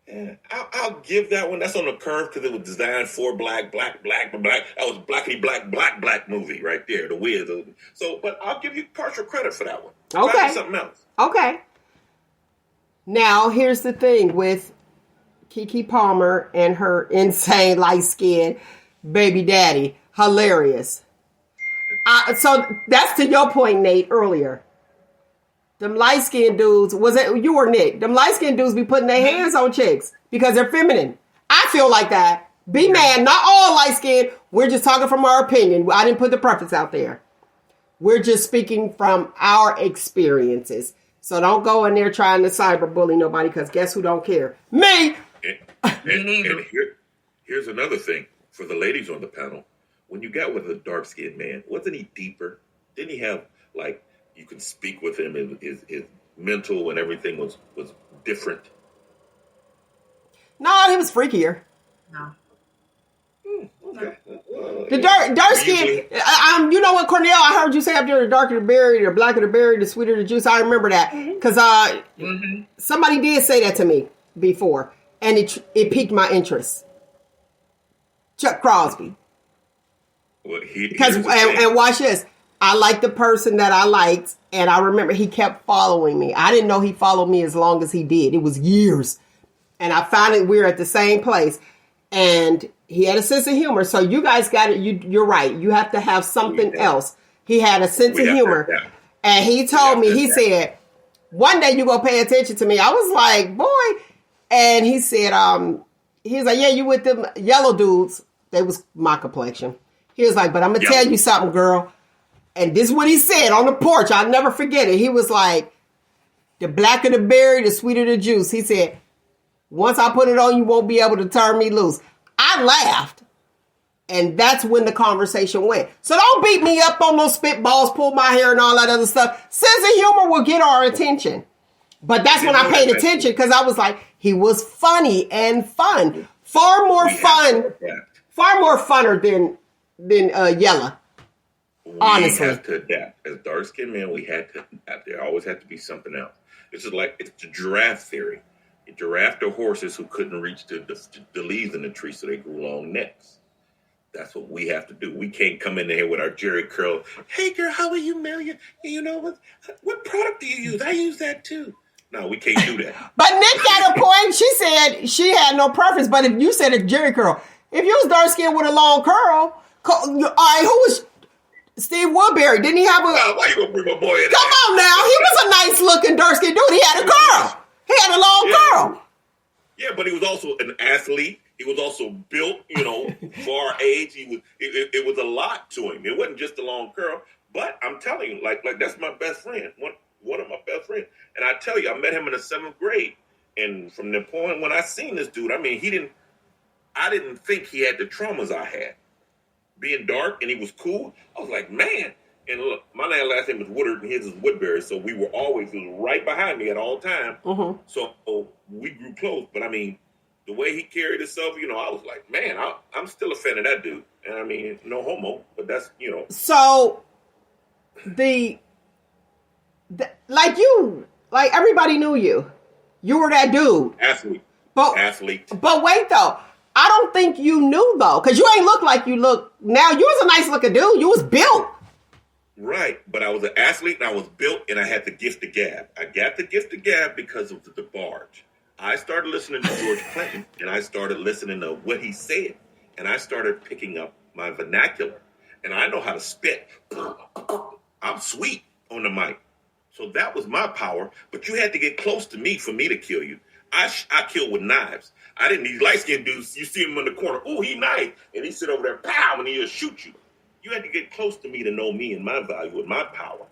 Yeah, I'll give that one. That's on the curve because it was designed for black. That was blackity black movie right there, The Wiz. So, but I'll give you partial credit for that one. Okay. Something else. Okay. Now, here's the thing with Keke Palmer and her insane light-skinned baby daddy. Hilarious. So that's to your point, Nate, earlier. Them light-skinned dudes, was it you or Nick? Them light-skinned dudes be putting their hands on chicks because they're feminine. I feel like that. Be mad. Not all light-skinned. We're just talking from our opinion. I didn't put the preference out there. We're just speaking from our experiences. So don't go in there trying to cyberbully nobody because guess who don't care? Me! And here's another thing for the ladies on the panel. When you got with a dark-skinned man, wasn't he deeper? Didn't he have, like, you can speak with him, his mental and everything was different? No, he was freakier. No. Okay. The dark skin, you know what, Cornell, I heard you say up there, the darker the berry, the blacker the berry, the sweeter the juice. I remember that because somebody did say that to me before, and it piqued my interest. Chuck Crosby. Well, and watch this. I liked the person that I liked, and I remember he kept following me. I didn't know he followed me as long as he did. It was years. And I found it we were at the same place. And he had a sense of humor. So you guys got it. You're right. You have to have something else. He had a sense of humor. And he told me, he said, one day you go pay attention to me. I was like, boy. And he said, he was like, yeah, you with them yellow dudes. They was my complexion. He was like, but I'm going to tell you something, girl. And this is what he said on the porch. I'll never forget it. He was like, the blacker the berry, the sweeter the juice. He said, once I put it on, you won't be able to turn me loose. I laughed. And that's when the conversation went. So don't beat me up on those spitballs, pull my hair and all that other stuff. Sense of humor will get our attention. But that's when I paid attention because I was like, he was funny and fun. Far more funner than Yella. Honestly. We have to adapt. As dark-skinned men, we had to adapt. There always had to be something else. It's the giraffe theory. A giraffe are horses who couldn't reach the leaves in the tree, so they grew long necks. That's what we have to do. We can't come in there with our jerry curl. Hey, girl, how are you, Million? You know, what product do you use? I use that, too. No, we can't do that. But Nick got a point. She said she had no preference, but if you said a jerry curl, if you was dark-skinned with a long curl, all right, who was Steve Woodbury? Didn't he have a... Why you gonna bring my boy in? Come on now. He was a nice-looking dark-skinned dude. He had a curl. He had a long curl. Yeah, but he was also an athlete. He was also built, for our age. It was a lot to him. It wasn't just a long curl. But I'm telling you, like that's my best friend. One of my best friends. And I tell you, I met him in the 7th grade. And from the point when I seen this dude, I mean, I didn't think he had the traumas I had. Being dark and he was cool, I was like, man. And look, my last name is Woodard and his is Woodbury, so he was right behind me at all time. Mm-hmm. So we grew close. But I mean, the way he carried himself, I was like, man, I'm still a fan of that dude. And I mean, no homo, but that's, So like everybody knew you. You were that dude. Athlete. But wait though. I don't think you knew though, because you ain't look like you look now. You was a nice looking dude. You was built. Right, but I was an athlete and I was built and I had the gift of gab. I got the gift of gab because of the barge. I started listening to George Clinton and I started listening to what he said. And I started picking up my vernacular. And I know how to spit. I'm sweet on the mic. So that was my power. But you had to get close to me for me to kill you. I kill with knives. I didn't need light-skinned dudes. You see him in the corner. Oh, he nice. And he sit over there, pow, and he'll shoot you. You had to get close to me to know me and my value and my power.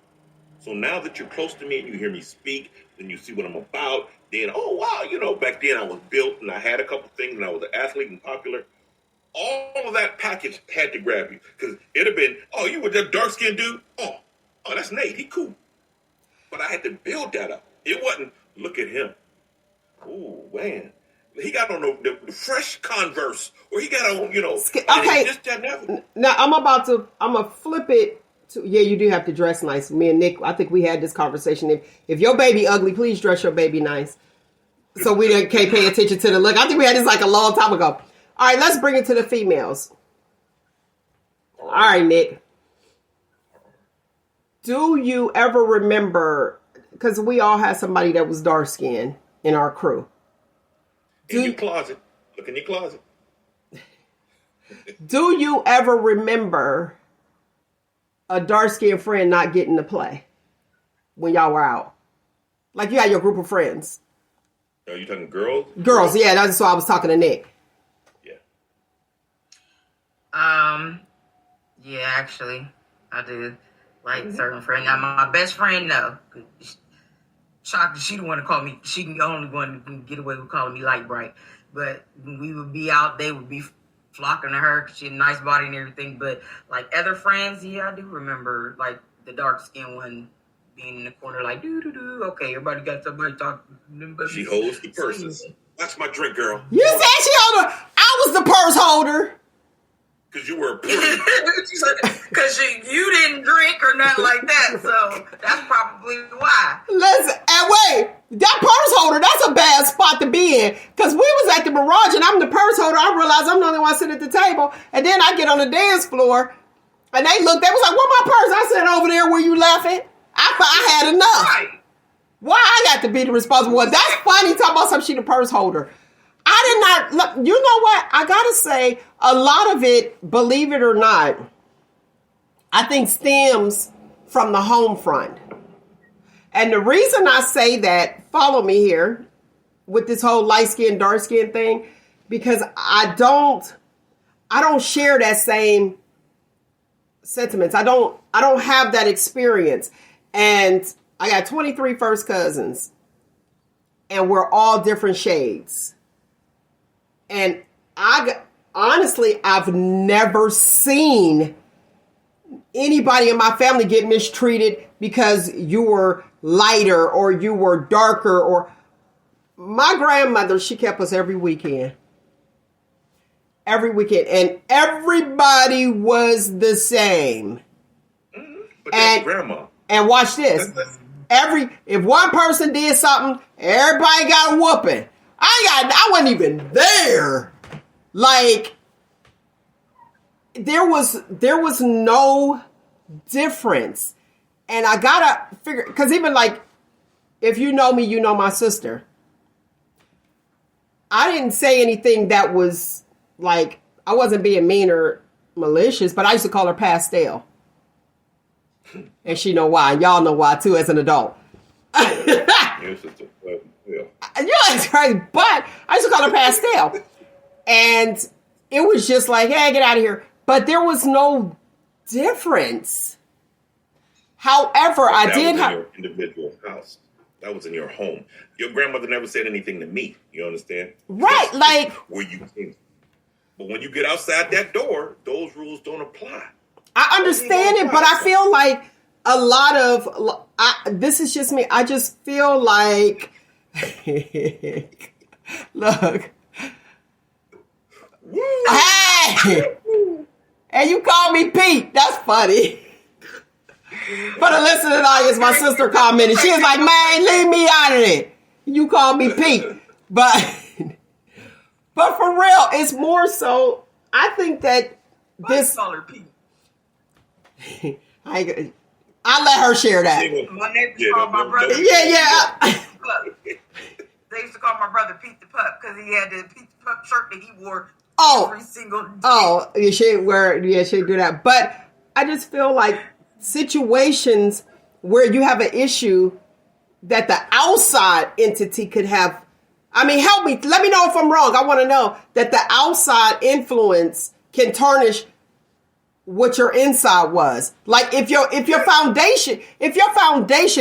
So now that you're close to me and you hear me speak, and you see what I'm about, then, oh, wow, back then I was built and I had a couple things and I was an athlete and popular. All of that package had to grab you. Because it'd have been, oh, you were that dark-skinned dude? Oh, that's Nate. He cool. But I had to build that up. It wasn't, look at him. Oh, man. He got on the fresh Converse, or he got on, Okay. Just that Now I'm gonna flip it to, yeah, you do have to dress nice. Me and Nick, I think we had this conversation. If your baby ugly, please dress your baby nice. So we can't pay attention to the look. I think we had this like a long time ago. All right, let's bring it to the females. All right, Nick. Do you ever remember, because we all had somebody that was dark skinned in our crew. In your closet. Look in your closet. Do you ever remember a dark-skinned friend not getting to play when y'all were out? Like you had your group of friends. Are you talking girls? Girls, yeah. That's why I was talking to Nick. Yeah. Yeah, actually, I did. Like certain friends. Now, my best friend, no. Shocked that she the one to call me. She the only one to get away with calling me light bright. But when we would be out, they would be flocking to her because she had a nice body and everything. But like other friends, yeah, I do remember like the dark skinned one being in the corner, like doo doo doo. Okay, everybody got somebody talking. She holds the purses. That's my drink, girl. You said she held her. I was the purse holder. Because you were a prude. Because you didn't drink or nothing like that, so that's probably why. Listen, and wait, that purse holder, that's a bad spot to be in. Because we was at the Mirage and I'm the purse holder. I realized I'm the only one sitting at the table. And then I get on the dance floor and they was like, where my purse? I said, over there where you left it. I had enough. Right. Why I got to be the responsible one? That's funny talking about some she the purse holder. I did not, look, you know what? I got to say, a lot of it, believe it or not, I think stems from the home front. And the reason I say that, follow me here, with this whole light skin, dark skin thing, because I don't share that same sentiments. I don't have that experience. And I got 23 first cousins, and we're all different shades. And honestly, I've never seen anybody in my family get mistreated because you were lighter or you were darker. Or my grandmother, she kept us every weekend. Every weekend. And everybody was the same. But that's grandma. And watch this. If one person did something, everybody got a whooping. I wasn't even there. Like, there was no difference. And I gotta figure, because even like, if you know me, you know my sister. I didn't say anything that was like, I wasn't being mean or malicious, but I used to call her Pastel. And she know why. And y'all know why too as an adult. Yeah, it's crazy. But I used to call her Pastel. And it was just like, hey, get out of here. But there was no difference. However, I That did was in have your individual house. That was in your home. Your grandmother never said anything to me. You understand? right, That's like where you came. But when you get outside that door, those rules don't apply. I understand it, but I feel like a lot of this is just me. I just feel like look, hey, and you call me Pete. That's funny. For the listening audience, my sister commented. She was like, "Man, leave me out of it. You call me Pete." But for real, it's more so. I think that this. Call her Pete. I let her share that. My neighbors called my brother. Yeah. They used to call my brother Pete the Pup because he had the Pete the Pup shirt that he wore every single day. Oh, you should do that. But I just feel like situations where you have an issue that the outside entity could have. I mean, help me. Let me know if I'm wrong. I want to know that the outside influence can tarnish what your inside was. Like if your foundation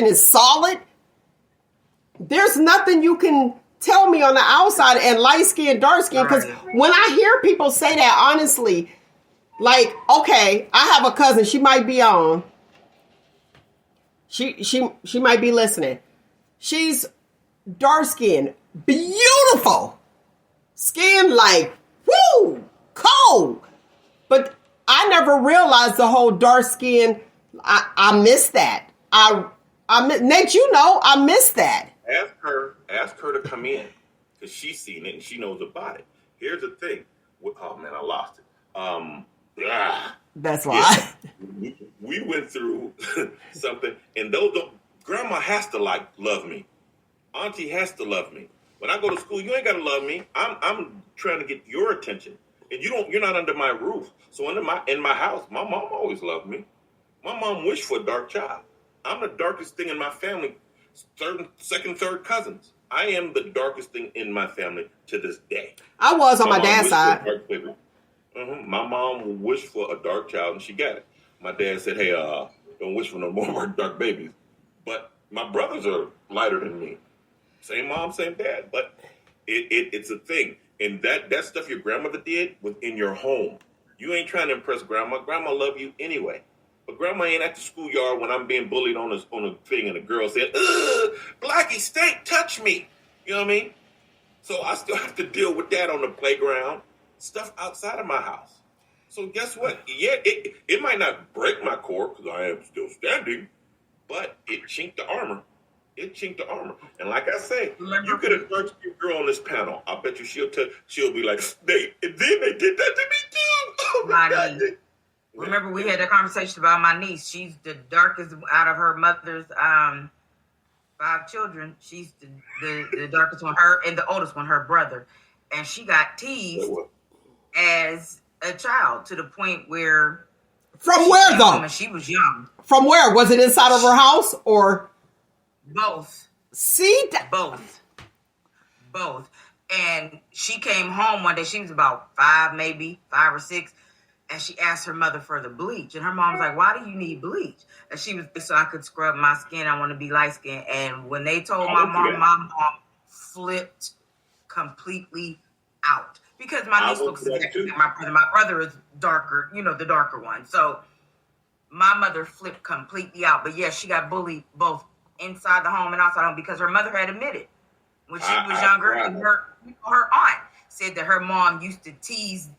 is solid, there's nothing you can tell me on the outside and light skin, dark skin. Because when I hear people say that, honestly, like, okay, I have a cousin. She might be on. She might be listening. She's dark skin, beautiful skin, like woo, cold. But I never realized the whole dark skin. I miss that. I Nate, you know, I miss that. Ask her to come in because she's seen it and she knows about it. Here's the thing. Oh man, I lost it. That's why. Yeah, we went through something, and grandma has to love me. Auntie has to love me. When I go to school, you ain't gotta love me. I'm trying to get your attention, and you're not under my roof. So in my house, my mom always loved me. My mom wished for a dark child. I'm the darkest thing in my family. Second, third cousins. I am the darkest thing in my family to this day. I was on my dad's side. My mom wished for a dark child, and she got it. My dad said, "Hey, don't wish for no more dark babies." But my brothers are lighter than me. Same mom, same dad. But it's a thing, and that stuff your grandmother did was in your home. You ain't trying to impress grandma. Grandma love you anyway. But grandma ain't at the schoolyard when I'm being bullied on a thing, and the girl said, "Ugh, Blackie, stay, touch me." You know what I mean? So I still have to deal with that on the playground. Stuff outside of my house. So guess what? Yeah, it might not break my core because I am still standing, but it chinked the armor. And like I say, you get a dark-skinned girl on this panel. I bet you she'll be like, they did that to me too. Oh my God. Remember we had a conversation about my niece. She's the darkest out of her mother's 5 children. She's the darkest one, her, and the oldest one, her brother. And she got teased as a child to the point where from where though? When she was young. From where? Was it inside of her house or both? See, both. And she came home one day. She was about 5 or 6, and she asked her mother for the bleach. And her mom was like, "Why do you need bleach?" And she was, "So I could scrub my skin. I want to be light skinned." And when they told my mom flipped completely out. Because my niece looks exactly like my brother. My brother is darker, the darker one. So my mother flipped completely out. But yes, she got bullied both inside the home and outside the home because her mother had admitted when she was younger, and her aunt said that her mom used to tease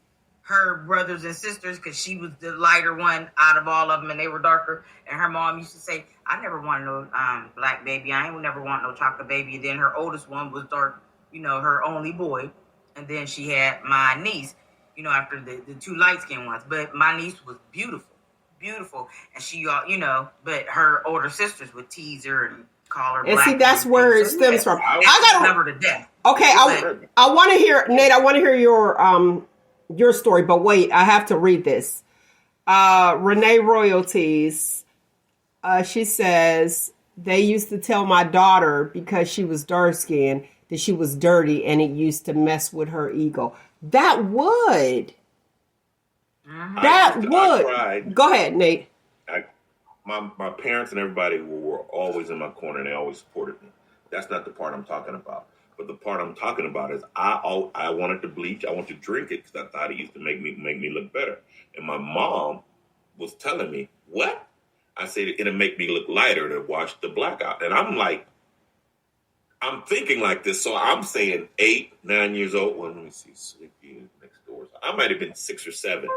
her brothers and sisters because she was the lighter one out of all of them and they were darker. And her mom used to say, "I never wanted no black baby. I ain't never want no chocolate baby." And then her oldest one was dark, her only boy. And then she had my niece, after the 2 light-skinned ones. But my niece was beautiful. And she, but her older sisters would tease her and call her black. And see, that's where it stems from. I got to love her to death. Okay, I want to hear, Nate, I want to hear your story. But wait, I have to read this. Renee Royalties, she says, they used to tell my daughter because she was dark-skinned that she was dirty and it used to mess with her ego. That would. I tried. Go ahead, Nate. my parents and everybody were always in my corner and they always supported me. That's not the part I'm talking about. But the part I'm talking about is I wanted to bleach. I wanted to drink it because I thought it used to make me look better. And my mom was telling me, what? I said, it'll make me look lighter to wash the black out. And I'm like, I'm thinking like this. So I'm saying 8, 9 years old. Well, let me see. Sleepy next door. I might have been 6 or 7.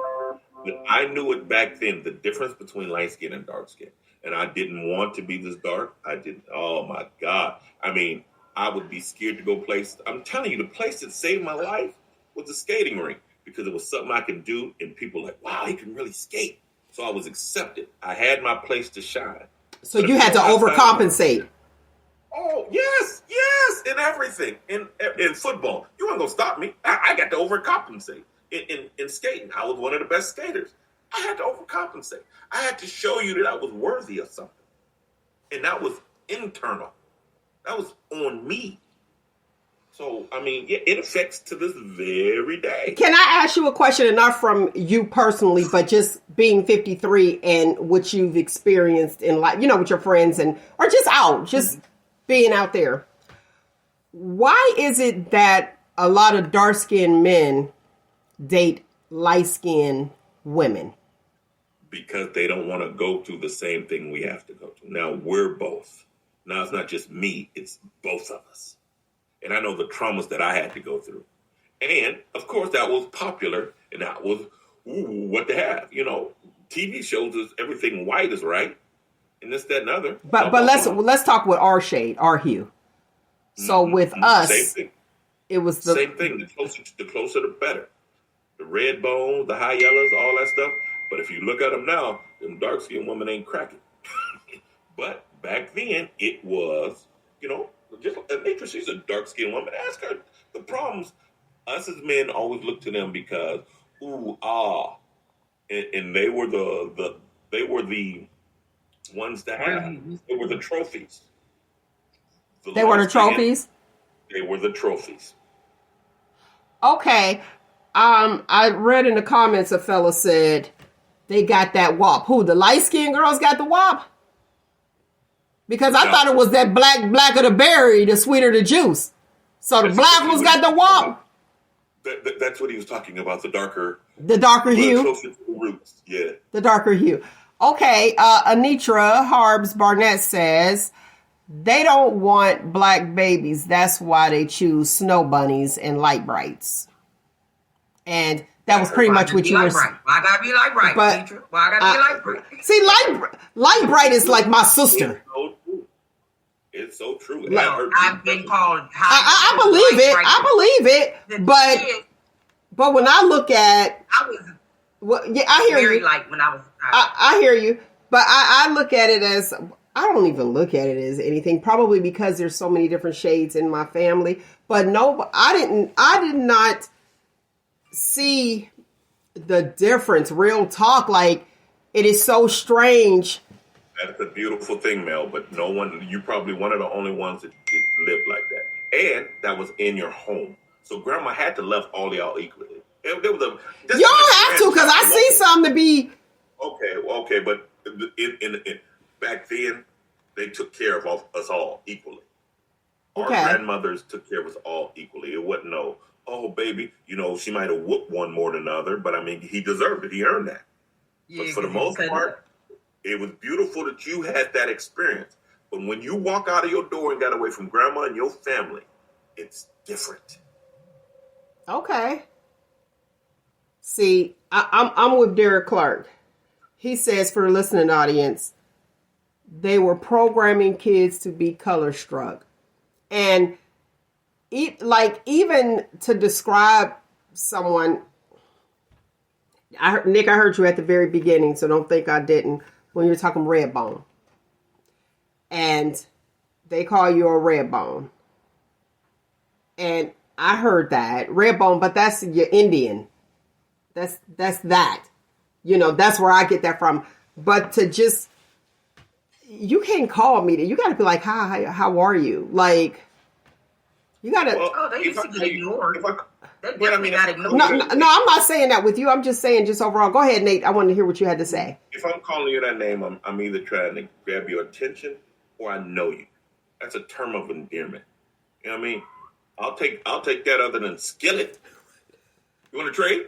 But I knew it back then, the difference between light skin and dark skin. And I didn't want to be this dark. I didn't. Oh, my God. I mean, I would be scared to go places. I'm telling you, the place that saved my life was the skating rink because it was something I could do. And people were like, wow, he can really skate. So I was accepted. I had my place to shine. So you had to overcompensate. Oh, yes, in everything. In football, you weren't going to stop me. I got to overcompensate. In skating, I was one of the best skaters. I had to overcompensate. I had to show you that I was worthy of something. And that was internal. That was on me. So, I mean, it affects to this very day. Can I ask you a question, and not from you personally, but just being 53 and what you've experienced in life, with your friends or just out, just being out there. Why is it that a lot of dark-skinned men date light-skinned women? Because they don't want to go through the same thing we have to go through. Now, we're both. Now, it's not just me, it's both of us. And I know the traumas that I had to go through. And, of course, that was popular, and that was, what to have. TV shows us everything white is right, and this, that, and other. But let's talk with our shade, our hue. So with us, same thing. It was the same thing. The closer, the better. The red bones, the high yellows, all that stuff. But if you look at them now, them dark-skinned women ain't cracking. But back then, it was, just Nature, she's a dark-skinned woman. Ask her the problems. Us as men always look to them because, and they were the ones that had. They were the trophies. They were the trophies? They were the trophies. Okay. I read in the comments a fella said they got that wop. Who, the light-skinned girls got the wop? Because I thought it was that blacker the berry, the sweeter the juice. So the black ones got the wop. That's what he was talking about, the darker hue. Closer to the roots, yeah. The darker hue. Okay, Anitra Harbs Barnett says, they don't want black babies. That's why they choose snow bunnies and light brights. And that was pretty much what you were saying. I gotta be light bright. Why I gotta be light bright? See, light bright is like my sister. It's so true. I've been called. I believe it. I believe it. But when I look at, I hear you. Light when I was. I hear you, but I look at it as, I don't even look at it as anything. Probably because there's so many different shades in my family. But no, I did not see the difference. Real talk, like, it is so strange. That's a beautiful thing, Mel, but you probably one of the only ones that lived like that. And that was in your home. So grandma had to love all y'all equally. You don't have to, because I see some to be. Okay, but in back then, they took care of us all equally. Our grandmothers took care of us all equally. It wasn't baby, she might have whooped one more than another, but I mean, he deserved it. He earned that. Yeah, but for the most part, it was beautiful that you had that experience. But when you walk out of your door and got away from grandma and your family, it's different. Okay. See, I'm with Derek Clark. He says, for the listening audience, they were programming kids to be color struck. And even to describe someone, Nick, I heard you at the very beginning, so don't think I didn't, when you were talking red bone. And they call you a red bone. And I heard that, red bone, but that's your Indian. That's that. That's where I get that from. But to just, you can't call me that. You got to be like, hi, how are you? Like, you got to. They used to get ignored. They But I definitely mean, got if- ignored. No, I'm not saying that with you. I'm just saying just overall. Go ahead, Nate. I want to hear what you had to say. if I'm calling you that name, I'm either trying to grab your attention or I know you. That's a term of endearment. You know what I mean? I'll take that other than skillet. You want to trade?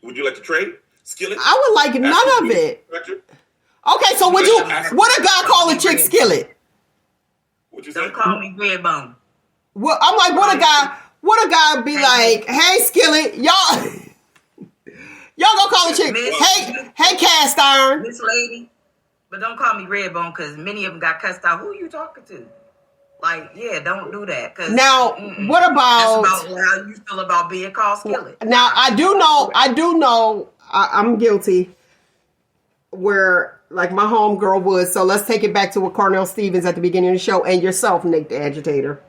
Would you like to trade? Skillet? I would like none of it. Okay, so what a guy call a chick skillet? What you say? Don't call me red bone. Well, I'm like, what a guy be like, hey skillet, y'all gonna call a chick, hey cast iron. This lady, but don't call me red bone because many of them got cussed out. Who are you talking to? Like, yeah, don't do that. Cause Now, what about? That's about how you feel about being called skillet. Now, I do know, I'm guilty. Where like my homegirl was. So let's take it back to what Carnell Stevens at the beginning of the show and yourself, Nyk the Agitator.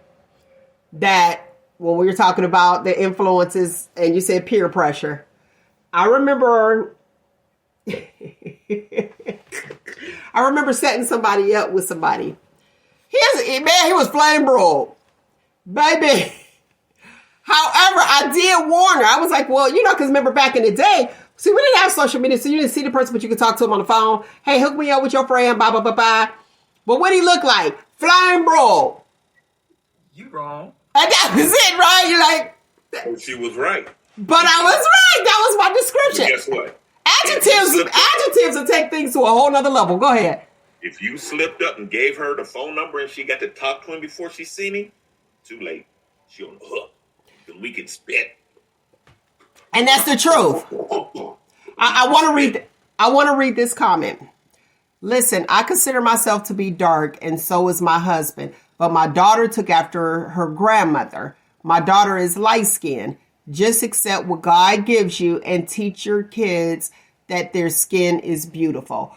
That when we were talking about the influences and you said peer pressure, I remember setting somebody up with somebody. He was flame broke, baby. However, I did warn her. I was like, well, because remember back in the day, see, we didn't have social media, so you didn't see the person, but you could talk to him on the phone. Hey, hook me up with your friend, blah, blah, blah, blah. But what he look like? Flying broke. You wrong. And that was it, right? You're like... Oh, she was right. But I was right. That was my description. Guess what? Adjectives will take things to a whole nother level. Go ahead. If you slipped up and gave her the phone number and she got to talk to him before she seen him, too late. She on the hook. Then we can spit. And that's the truth. I want to read this comment. Listen, I consider myself to be dark, and so is my husband. But my daughter took after her grandmother. My daughter is light-skinned. Just accept what God gives you and teach your kids that their skin is beautiful.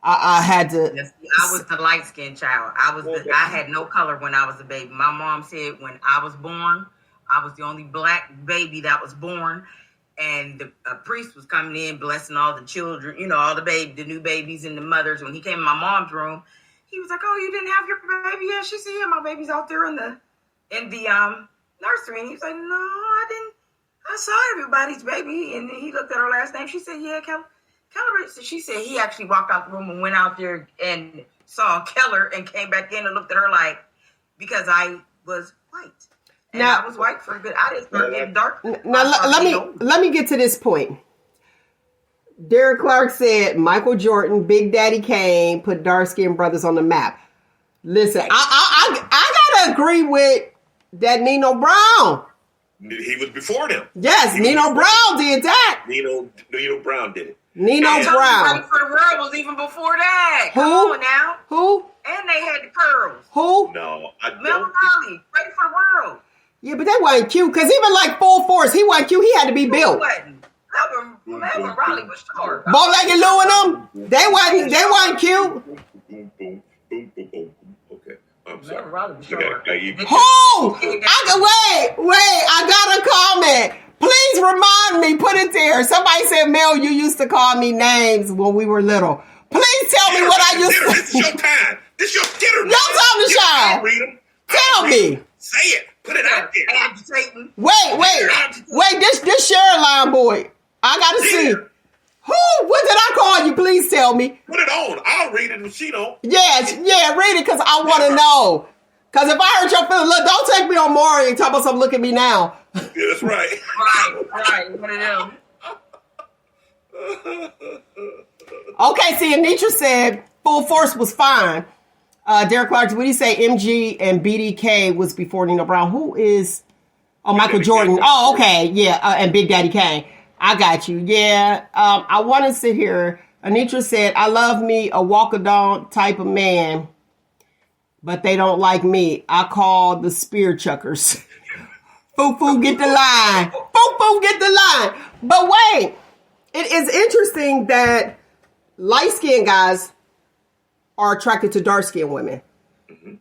I had to. Yes, I was the light skinned child. I had no color when I was a baby. My mom said when I was born, I was the only black baby that was born, and the priest was coming in blessing all the children, all the new babies and the mothers. When he came in my mom's room, he was like, "Oh, you didn't have your baby yet?" She said, "Yeah, my baby's out there in the nursery." And he was like, "No, I didn't. I saw everybody's baby." And then he looked at her last name. She said, "Yeah, Keller." So she said he actually walked out the room and went out there and saw Keller and came back in and looked at her like, because I was white. And I was white for a good. I didn't start getting dark. Now let me get to this point. Derek Clark said Michael Jordan, Big Daddy Kane put dark skinned brothers on the map. Listen, I gotta agree with that Nino Brown. He was before them. Yes, Nino Brown did that. Nino Brown did it. Nino Brown. Ready for the World was even before that. Who? Come on now. Who? And they had the curls. Who? No, I don't. Melvin Raleigh, Ready for the World. Yeah, but that wasn't cute. Because even like Full Force, he wasn't cute. He had to be built. Melvin Raleigh was short. Bow-legged Lou and them, they wasn't cute. Boom, boom, boom, boom, boom. Okay, I'm sorry. Melvin Raleigh was I short. Who? Wait, I got a comment. Please remind me, put it there. Somebody said, Mel, you used to call me names when we were little. Please tell me what I used to. This is your time. This is your dinner. Your time to shine. I'll read them. Tell me. Say it. Put it out there. Agitating. Wait, this Shareline boy. I gotta see. Who? What did I call you? Please tell me. Put it on. I'll read it if she don't. Yeah, read it because I want to know. Because if I hurt your feelings, look, don't take me on Maury and talk about something. Look at me now. Yeah, that's right. Right. One of them. Okay, see, Anitra said Full Force was fine. Derek Clark, what did he say? MG and BDK was before Nino Brown. Who is? Oh, Michael Jordan. Oh, okay. Yeah, and Big Daddy Kane. I got you. Yeah. I want to sit here. Anitra said, I love me a walk-a-dog type of man, but they don't like me. I call the spear chuckers. Foo, get the line. Foo, get the line. But wait, it is interesting that light-skinned guys are attracted to dark-skinned women. Mm-hmm.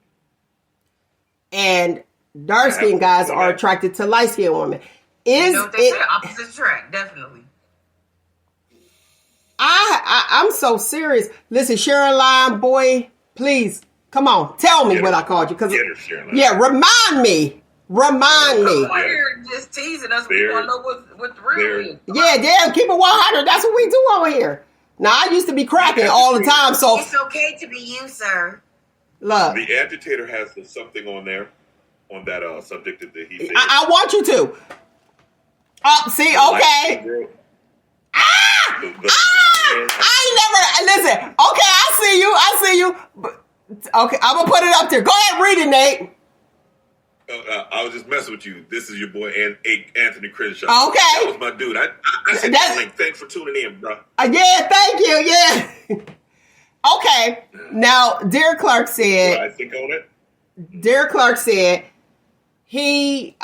And dark-skinned guys are attracted to light-skinned women. They say opposite attract, definitely. I'm so serious. Listen, Shareline boy, please, come on, tell me what I called you. Yeah, remind me. just teasing us. We want to know what the real is. Yeah, keep it 100. That's what we do over here. Now, I used to be cracking all the time, so... It's okay to be you, sir. Look. The Agitator has something on there, on that subject that he said. I want you to. Oh, see, okay. I ain't never... Listen, okay, I see you. But, okay, I'm going to put it up there. Go ahead, read it, Nate. I was just messing with you. This is your boy Anthony Crenshaw. Okay, that was my dude. I said like, thanks for tuning in, bro. Yeah, thank you. Yeah. Okay. Now, Derek Clark said. I think on it. Derek Clark said he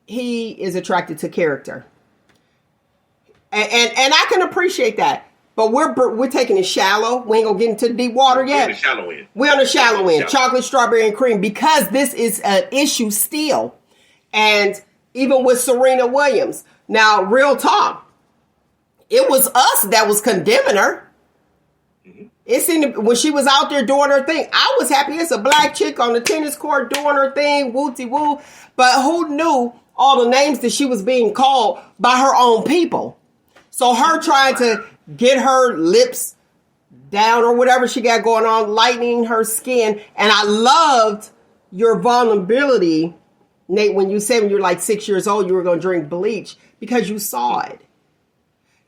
is attracted to character, and I can appreciate that. But we're taking it shallow. We ain't gonna get into the deep water yet. We're on the shallow end. Chocolate, strawberry, and cream, because this is an issue still. And even with Serena Williams. Now, real talk. It was us that was condemning her. Mm-hmm. It seemed when she was out there doing her thing. I was happy. It's a black chick on the tennis court doing her thing. Wooty-woo. But who knew all the names that she was being called by her own people? So her trying to get her lips down or whatever she got going on, lightening her skin. And I loved your vulnerability, Nate, when you said when you were like 6 years old, you were going to drink bleach because you saw it.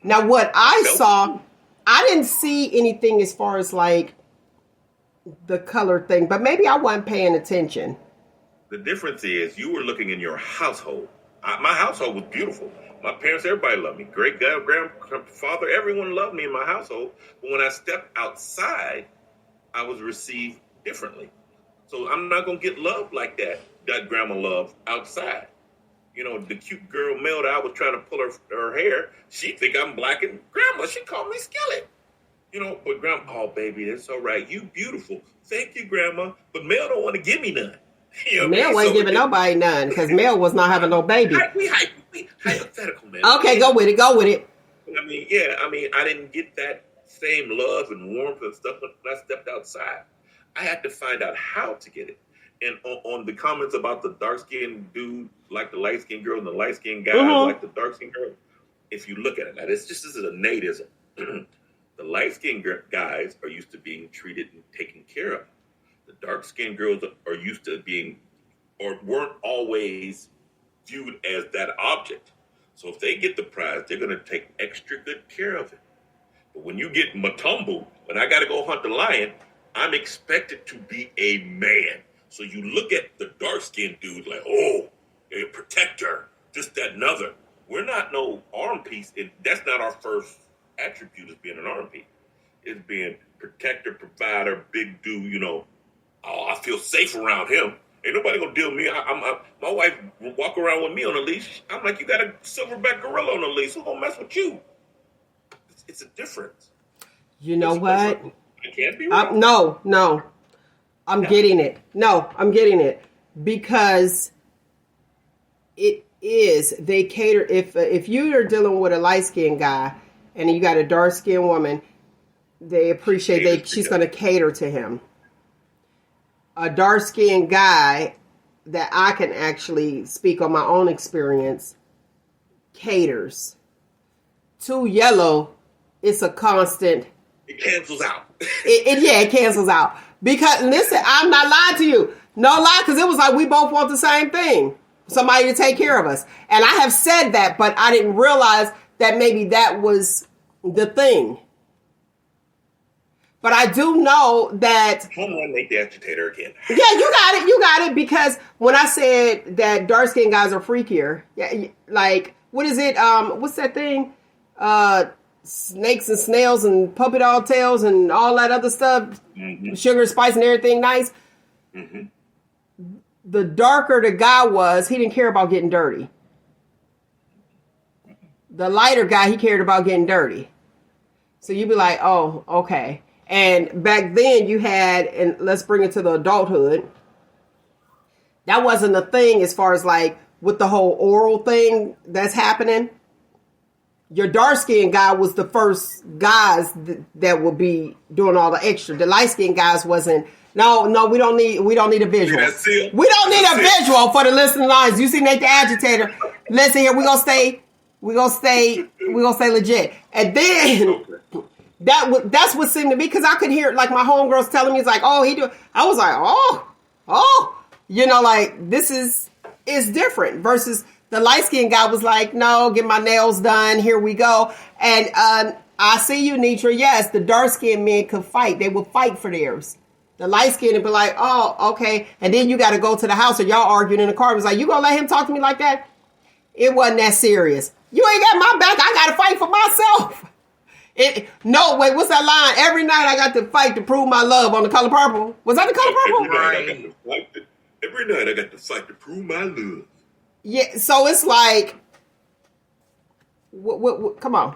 Now, what I saw, I didn't see anything as far as like the color thing, but maybe I wasn't paying attention. The difference is you were looking in your household. My household was beautiful. My parents, everybody loved me. Great grandfather, everyone loved me in my household. But when I stepped outside, I was received differently. So I'm not going to get love like that grandma loved outside. You know, the cute girl Mel that I was trying to pull her hair, she think I'm black, and grandma, she called me Skillet. You know, but grandma, oh, baby, that's all right. You beautiful. Thank you, grandma. But Mel don't want to give me none. You know, Mel ain't giving nobody none because Mel was not having no baby. We hypothetical, man. Okay, go with it. I mean, I didn't get that same love and warmth and stuff when I stepped outside. I had to find out how to get it. And on the comments about the dark-skinned dude like the light-skinned girl and the light-skinned guy like the dark-skinned girl, if you look at it, now this is a natism. The light-skinned guys are used to being treated and taken care of. The dark-skinned girls are used to being, or weren't always viewed as that object. So if they get the prize, they're going to take extra good care of it. But when you get Matumbo, when I got to go hunt the lion, I'm expected to be a man. So you look at the dark-skinned dude like, oh, a protector, this, that, and other. We're not no arm piece. That's not our first attribute as being an arm piece. It's being protector, provider, big dude, you know. Oh, I feel safe around him. Ain't nobody gonna deal with me. My wife will walk around with me on a leash. I'm like, you got a silverback gorilla on a leash. Who's gonna mess with you? It's a difference. You know what? I can't be wrong. No. I'm getting it. No, I'm getting it. Because it is, they cater, if you are dealing with a light-skinned guy and you got a dark-skinned woman, they appreciate she's going to cater to him. A dark-skinned guy that I can actually speak on my own experience caters. Too yellow, it's a constant. It cancels out. It cancels out. Because, listen, I'm not lying to you. No lie, because it was like we both want the same thing. Somebody to take care of us. And I have said that, but I didn't realize that maybe that was the thing. But I do know that... Home run, Nyk the Agitator again. Yeah, you got it. Because when I said that dark-skinned guys are freakier, like, what is it? What's that thing? Snakes and snails and puppy dog tails and all that other stuff. Mm-hmm. Sugar, spice, and everything nice. Mm-hmm. The darker the guy was, he didn't care about getting dirty. The lighter guy, he cared about getting dirty. So you'd be like, oh, okay. And back then you had, and let's bring it to the adulthood, that wasn't a thing as far as like with the whole oral thing that's happening. Your dark-skinned guy was the first guys that would be doing all the extra. The light-skinned guys wasn't No, we don't need a visual. That's it. We don't need a That's it. visual for the listening lines. You see Nyk the Agitator. Listen here, we're gonna stay legit. And then Okay. that's what seemed to me, because I could hear, like, my homegirls telling me, it's like, oh, he do. I was like, oh, you know, like, this is different versus the light skinned guy was like, no, get my nails done. Here we go. And I see you, Nitra. Yes, the dark skinned men could fight. They would fight for theirs. The light skinned would be like, oh, okay. And then you got to go to the house, or y'all arguing in the car. It was like, you gonna let him talk to me like that? It wasn't that serious. You ain't got my back. I got to fight for myself. No, wait, what's that line? Every night I got to fight to prove my love on The Color Purple. Was that The Color Purple? Every night I got to fight to prove my love. Yeah, so it's like, what, come on.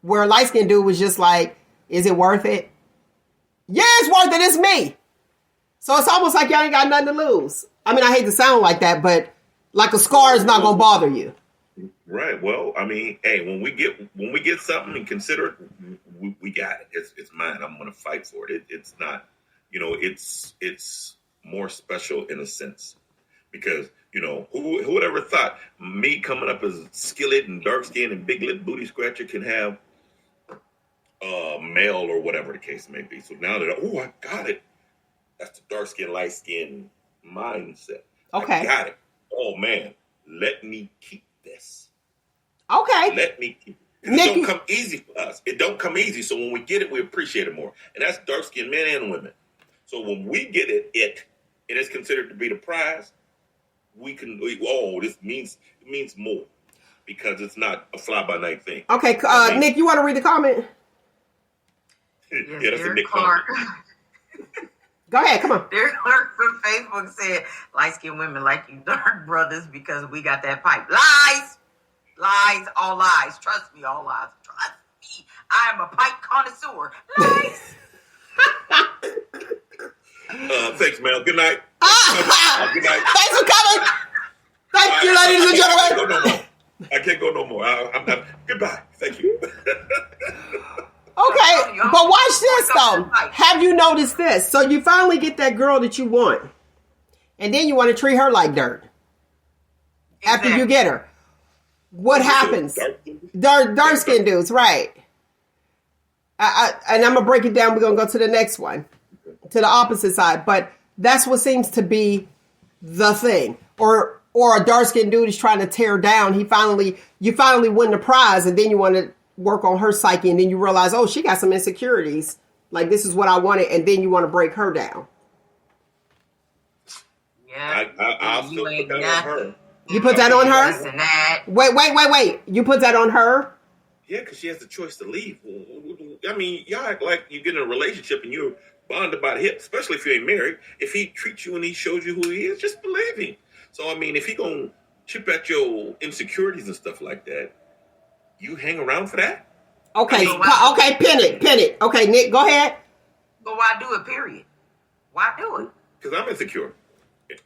Where a light-skinned dude was just like, is it worth it? Yeah, it's worth it. It's me. So it's almost like y'all ain't got nothing to lose. I mean, I hate to sound like that, but like a scar is not going to bother you. Right. Well, I mean, hey, when we get something and consider it, we got it. It's mine. I'm going to fight for it. It's not, it's more special in a sense, because, who would ever thought me coming up as skillet and dark skin and big lip booty scratcher can have male or whatever the case may be. So now that, I got it. That's the dark skin, light skin mindset. Okay. I got it. Oh man, let me keep this. Okay. Let me keep it. It don't come easy for us. It don't come easy. So when we get it, we appreciate it more. And that's dark skinned men and women. So when we get it and it's considered to be the prize, this means more, because it's not a fly by night thing. Okay, Nyk, you want to read the comment? Yeah, that's a big Clark. comment. Go ahead, come on. Derek Clark from Facebook said, light skinned women like you dark brothers because we got that pipe. Lies! Lies, all lies. Trust me, all lies. Trust me. I am a pipe connoisseur. Lies! Thanks, Mel. Good night. Good night. Thanks for coming. Thank you, ladies and gentlemen. I can't go no more. I'm goodbye. Thank you. Okay, but watch this though. Have you noticed this? So you finally get that girl that you want, and then you want to treat her like dirt after you get her. What happens? Dark skinned dudes, right? And I'm gonna break it down. We're gonna go to the next one, to the opposite side. But that's what seems to be the thing. Or a dark skinned dude is trying to tear down. You finally win the prize, and then you want to work on her psyche, and then you realize, oh, she got some insecurities. Like, this is what I wanted, and then you want to break her down. Yeah. I'll still put that on her. You put that on her? Listen, that. Wait. You put that on her? Yeah, because she has the choice to leave. I mean, y'all act like you get in a relationship and you're bonded by the hip, especially if you ain't married. If he treats you and he shows you who he is, just believe him. So, I mean, if he gonna chip at your insecurities and stuff like that, you hang around for that? Okay, pin it. Okay, Nyk, go ahead. But why do it, period? Why do it? Because I'm insecure.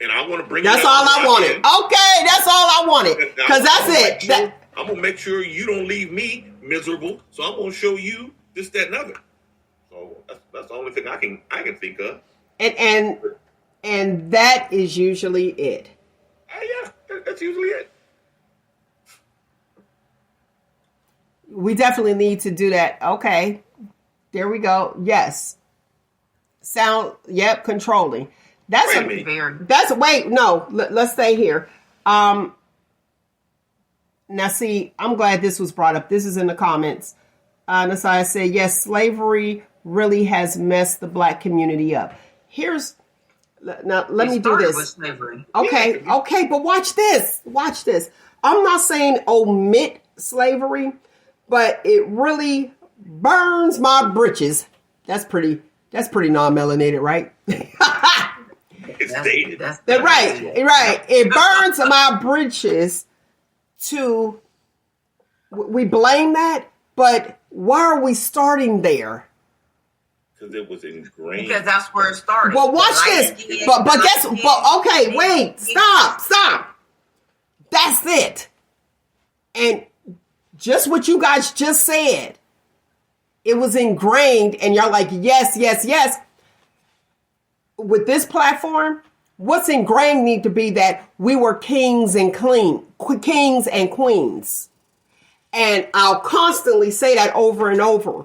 And I want to bring That's it all out I wanted. Okay, that's all I wanted. Because that's it. I'm going to make sure you don't leave me miserable. So I'm going to show you this, that, and other. So that's the only thing I can think of. And that is usually it. Yeah, that's usually it. We definitely need to do that. Okay. There we go. Yes. Controlling. Let's stay here. Now see, I'm glad this was brought up. This is in the comments. Nasai said, yes, slavery really has messed the black community up. Let me do this. With slavery. Okay, but watch this. I'm not saying omit slavery, but it really burns my britches. That's pretty non-melanated, right? It's dated. Right. It burns my britches we blame that, but why are we starting there? Because it was ingrained. Because that's where it started. Well, watch this. Wait, stop. That's it. And just what you guys just said, it was ingrained, and you're like, yes. with this platform, what's ingrained need to be that we were kings and queens. And I'll constantly say that over and over.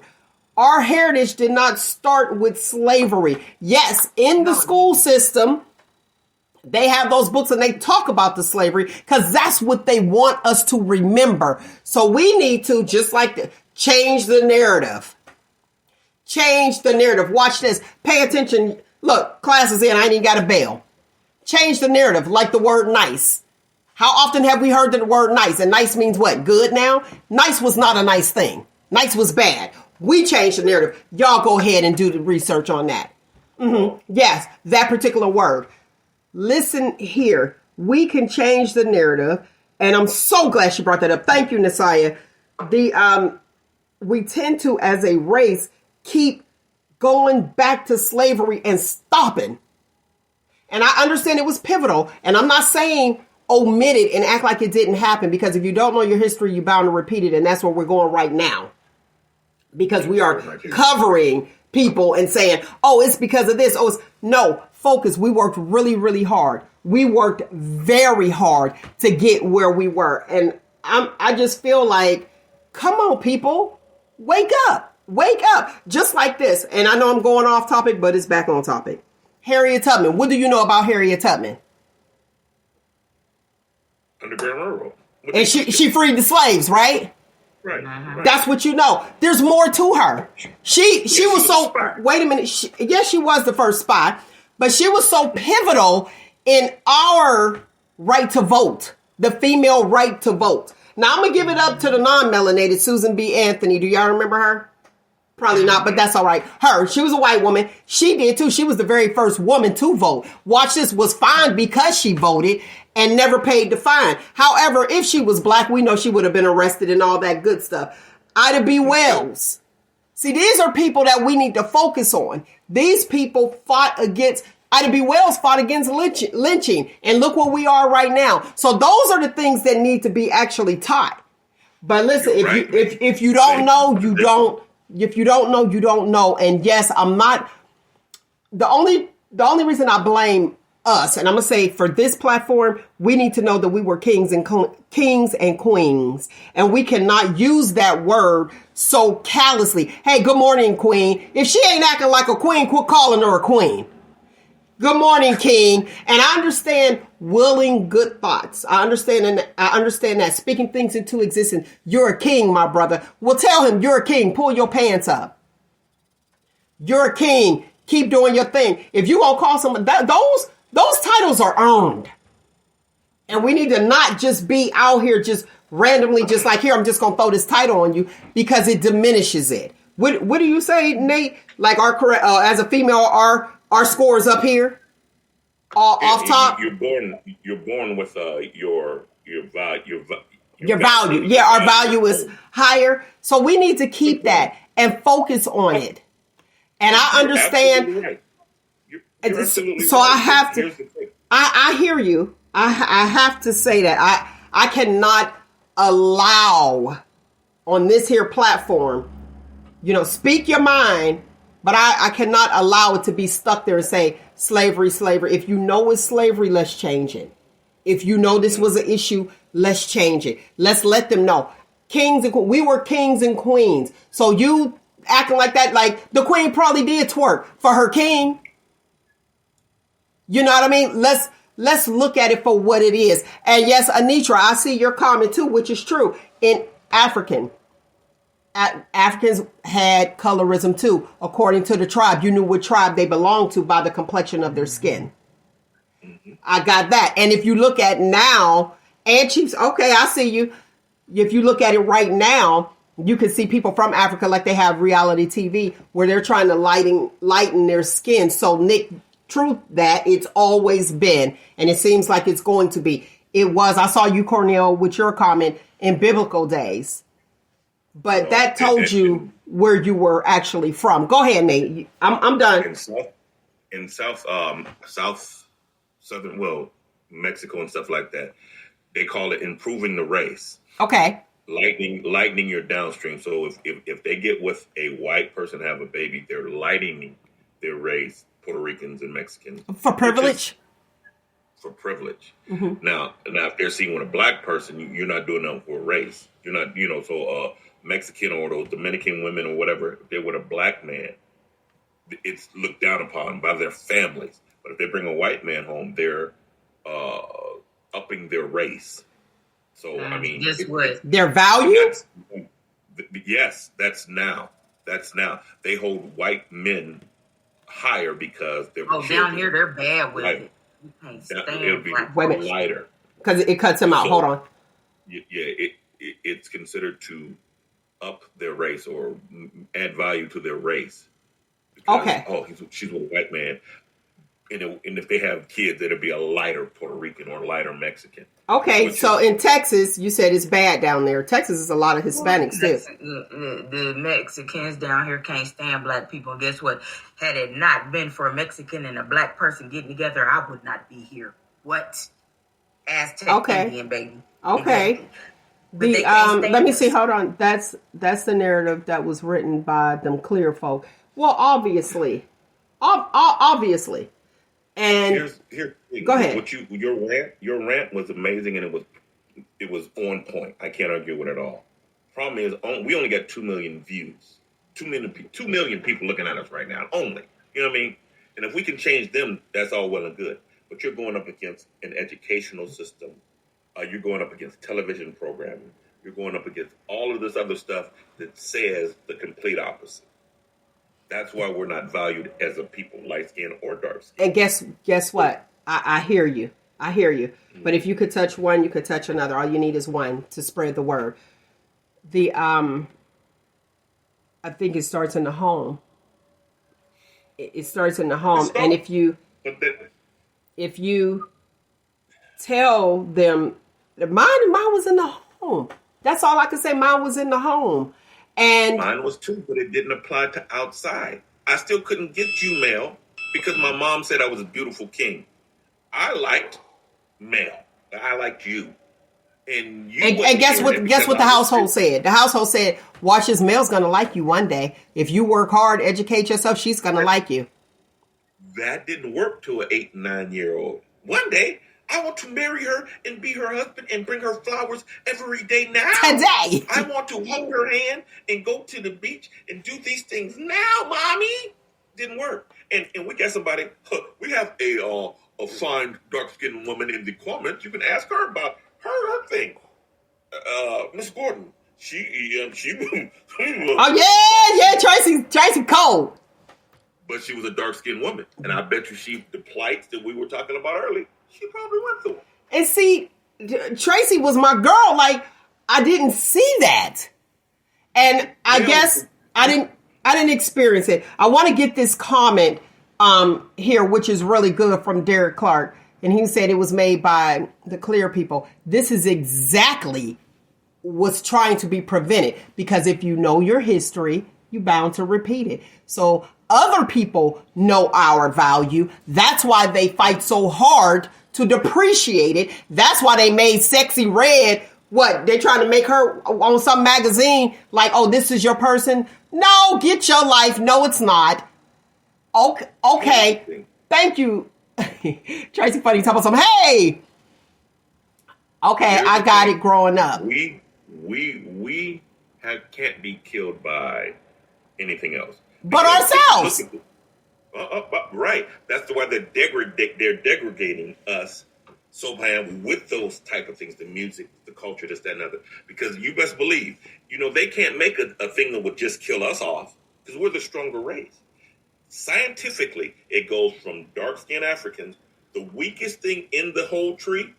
Our heritage did not start with slavery. Yes, in the school system, they have those books and they talk about the slavery because that's what they want us to remember. So we need to, just like change the narrative. Change the narrative. Watch this. Pay attention. Look, class is in. I ain't even got a bell. Change the narrative, like the word nice. How often have we heard the word nice? And nice means what? Good now? Nice was not a nice thing. Nice was bad. We changed the narrative. Y'all go ahead and do the research on that. Yes, that particular word. Listen here. We can change the narrative. And I'm so glad she brought that up. Thank you, Nasaya. We tend to, as a race, keep going back to slavery and stopping. And I understand it was pivotal. And I'm not saying omit it and act like it didn't happen, because if you don't know your history, you're bound to repeat it. And that's where we're going right now. Because we are covering people and saying, oh, it's because of this. Oh, it's no, focus. We worked really, really hard. We worked very hard to get where we were. And I just feel like, come on, people, wake up, just like this. And I know I'm going off topic, but it's back on topic. Harriet Tubman. What do you know about Harriet Tubman? Underground Railroad. And she freed the slaves, right? Right. That's what you know. There's more to her. She was so, wait a minute. Yes, she was the first spy, but she was so pivotal in our right to vote, the female right to vote. Now I'm going to give it up to the non-melanated Susan B. Anthony. Do y'all remember her? Probably not, but that's all right. She was a white woman. She did too. She was the very first woman to vote. Watch this, was fined because she voted and never paid the fine. However, if she was black, we know she would have been arrested and all that good stuff. Ida B. Wells. See, these are people that we need to focus on. These people fought against, Ida B. Wells fought against lynching. And look where we are right now. So those are the things that need to be actually taught. But listen, if you don't know, you don't. If you don't know, you don't know. And yes, I'm not. The only reason I blame us, and I'm gonna say for this platform, we need to know that we were kings and queens, and we cannot use that word so callously. Hey, good morning, queen. If she ain't acting like a queen, quit calling her a queen. Good morning, king. And I understand willing good thoughts. I understand that speaking things into existence. You're a king, my brother. Well, tell him you're a king. Pull your pants up. You're a king. Keep doing your thing. If you gonna call someone those titles are earned, and we need to not just be out here just randomly, just like here. I'm just gonna throw this title on you because it diminishes it. What do you say, Nate? Like as a female, our scores up here, off top. You're born with your value. Yeah, our value is higher. So we need to keep that and focus on it. And I understand. Right. You're absolutely so right. I have to. I hear you. I have to say that I cannot allow on this here platform, speak your mind. But I cannot allow it to be stuck there and say slavery. If you know it's slavery, let's change it. If you know this was an issue, let's change it. Let's let them know. We were kings and queens. So you acting like that, like the queen probably did twerk for her king. You know what I mean? Let's look at it for what it is. And yes, Anitra, I see your comment too, which is true. In Africans had colorism too, according to the tribe. You knew what tribe they belonged to by the complexion of their skin. Mm-hmm. I got that. And if you look at now, and Chiefs, okay, I see you. If you look at it right now, you can see people from Africa like they have reality TV where they're trying to lighten their skin. So Nick, true that it's always been, and it seems like it's going to be. It was. I saw you, Cornell, with your comment in biblical days. But that told you where you were actually from. Go ahead, Nate. I'm done. In southern, Mexico and stuff like that, they call it improving the race. Okay. Lightening your downstream. So if they get with a white person to have a baby, they're lightening their race Puerto Ricans and Mexicans For privilege? For privilege. Now, if they're seeing with a black person, you're not doing nothing for a race. You're not, so Mexican or those Dominican women or whatever, if they're with a black man, it's looked down upon by their families. But if they bring a white man home, they're upping their race. So, I mean, guess what? Their value? Yes, that's now. They hold white men higher because they're down here they're bad with it. You can't stand black lighter. Because it cuts him out. Hold on. Yeah, it's considered to up their race or add value to their race. Because, okay. She's with a white man. And if they have kids, it'll be a lighter Puerto Rican or lighter Mexican. Okay, so in Texas, you said it's bad down there. Texas is a lot of Hispanics too. The Mexicans down here can't stand black people. And guess what? Had it not been for a Mexican and a black person getting together, I would not be here. What? Aztec Indian, baby. Okay. Exactly. Let me see. Hold on. That's the narrative that was written by them clear folk. Well, obviously. And here's go ahead. Your rant was amazing, and it was on point. I can't argue with it at all. Problem is, we only got 2 million views. 2 million people looking at us right now. Only, you know what I mean? And if we can change them, that's all well and good. But you're going up against an educational system. You're going up against television programming. You're going up against all of this other stuff that says the complete opposite. That's why we're not valued as a people, light skin or dark skin. And guess what? I hear you. Mm-hmm. But if you could touch one, you could touch another. All you need is one to spread the word. I think it starts in the home. It starts in the home, and if you tell them, mine was in the home. That's all I can say. Mine was in the home. And mine was too, but it didn't apply to outside. I still couldn't get you male because my mom said I was a beautiful king. I liked male. I liked you. And guess what the household said? The household said, watch this, Mel's going to like you one day. If you work hard, educate yourself, she's going to like you. That didn't work to an 8 and 9 year old. One day, I want to marry her and be her husband and bring her flowers every day now. Today. I want to hold her hand and go to the beach and do these things now, mommy. Didn't work. And we got somebody, we have a fine dark-skinned woman in the comments. You can ask her about her thing. Miss Gordon. She oh yeah, Tracy Cole. But she was a dark-skinned woman. And I bet you the plights that we were talking about earlier, she probably went through. And see, Tracy was my girl. Like, I didn't see that. And I guess I didn't experience it. I want to get this comment here, which is really good, from Derek Clark. And he said it was made by the clear people. This is exactly what's trying to be prevented. Because if you know your history, you're bound to repeat it. So other people know our value. That's why they fight so hard to depreciate it. That's why they made Sexy Red. What? They're trying to make her on some magazine like, oh, this is your person. No, get your life. No, it's not. Okay. Thank you. Tracy Funny talking about some, hey. Okay, I got it growing up. We can't be killed by anything else. But ourselves. Right. That's why they're degrading us so bad with those type of things, the music, the culture, this, that, and other. Because you best believe, they can't make a thing that would just kill us off because we're the stronger race. Scientifically, it goes from dark-skinned Africans, the weakest thing in the whole tree,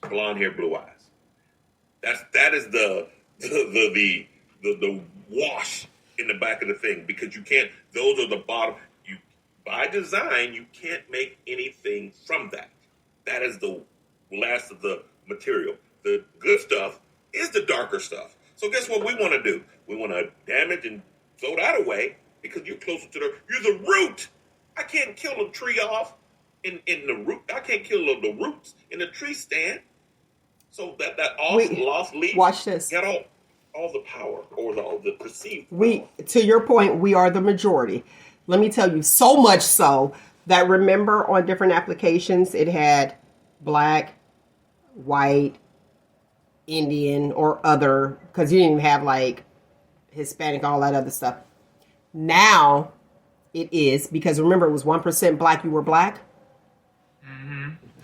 blonde hair, blue eyes. That is the wash in the back of the thing, because you can't, those are the bottom. By design, you can't make anything from that. That is the last of the material. The good stuff is the darker stuff. So guess what we want to do? We want to damage and throw that away because you're closer to you're the root. I can't kill a tree off in the root. I can't kill the roots in the tree stand. So that lost leaf. Watch this. Get all the power or the perceived. To your point, we are the majority. Let me tell you, so much so that remember on different applications it had black, white, Indian, or other, because you didn't even have like Hispanic, all that other stuff. Now it is, because remember it was 1% black, you were black.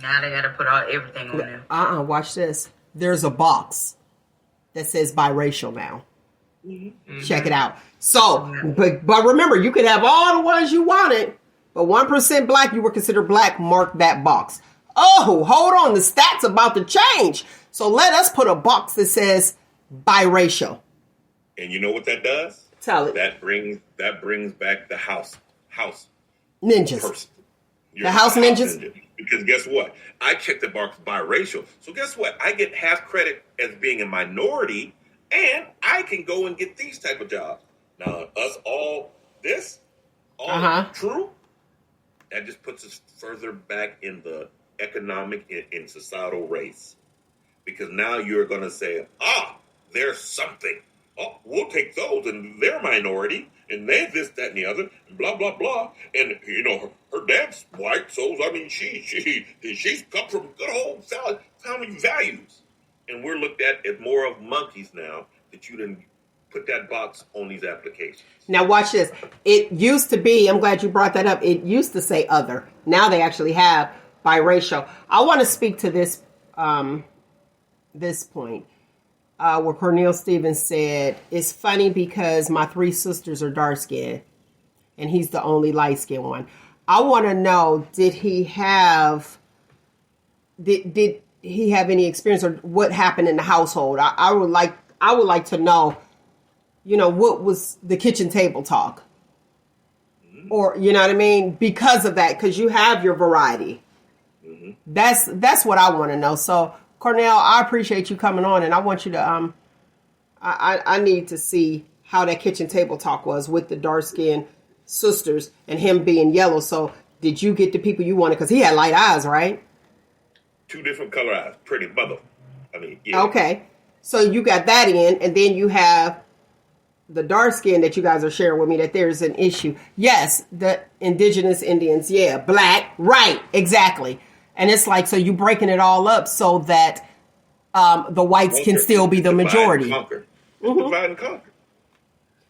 Now they got to put everything on there. Watch this. There's a box that says biracial now. Check it out. So, but remember, you could have all the ones you wanted, but 1% black, you were considered black, mark that box. Oh, hold on. The stats about to change. So let us put a box that says biracial. And you know what that does? Tell it. That brings back the house Ninjas. person. The house ninjas? Ninja. Because guess what? I checked the box biracial. So guess what? I get half credit as being a minority, and I can go and get these type of jobs. Now, us all true, that just puts us further back in the economic and societal race. Because now you're going to say, there's something. Oh, we'll take those, and they're minority, and they this, that, and the other, and blah, blah, blah. And, her dad's white, so, I mean, she's come from good old family values. And we're looked at as more of monkeys now that you didn't put that box on these applications. Now, watch this. It used to be, I'm glad you brought that up, it used to say other. Now they actually have biracial. I want to speak to this point. Where Cornel Stevens said, it's funny because my 3 sisters are dark skinned and he's the only light skinned one. I want to know, did he have any experience or what happened in the household? I would like to know, what was the kitchen table talk? Or, you know what I mean? Because of that, because you have your variety. Mm-hmm. That's what I want to know. So, Cornel, I appreciate you coming on, and I want you to, I need to see how that kitchen table talk was with the dark-skinned sisters and him being yellow. So did you get the people you wanted? Because he had light eyes, right? 2 different color eyes. Pretty mother. I mean, yeah. Okay. So you got that in, and then you have the dark skin that you guys are sharing with me that there's an issue. Yes, the indigenous Indians, yeah. Black, right, exactly. And it's like, so you breaking it all up so that the whites can still be the majority. Divide and conquer.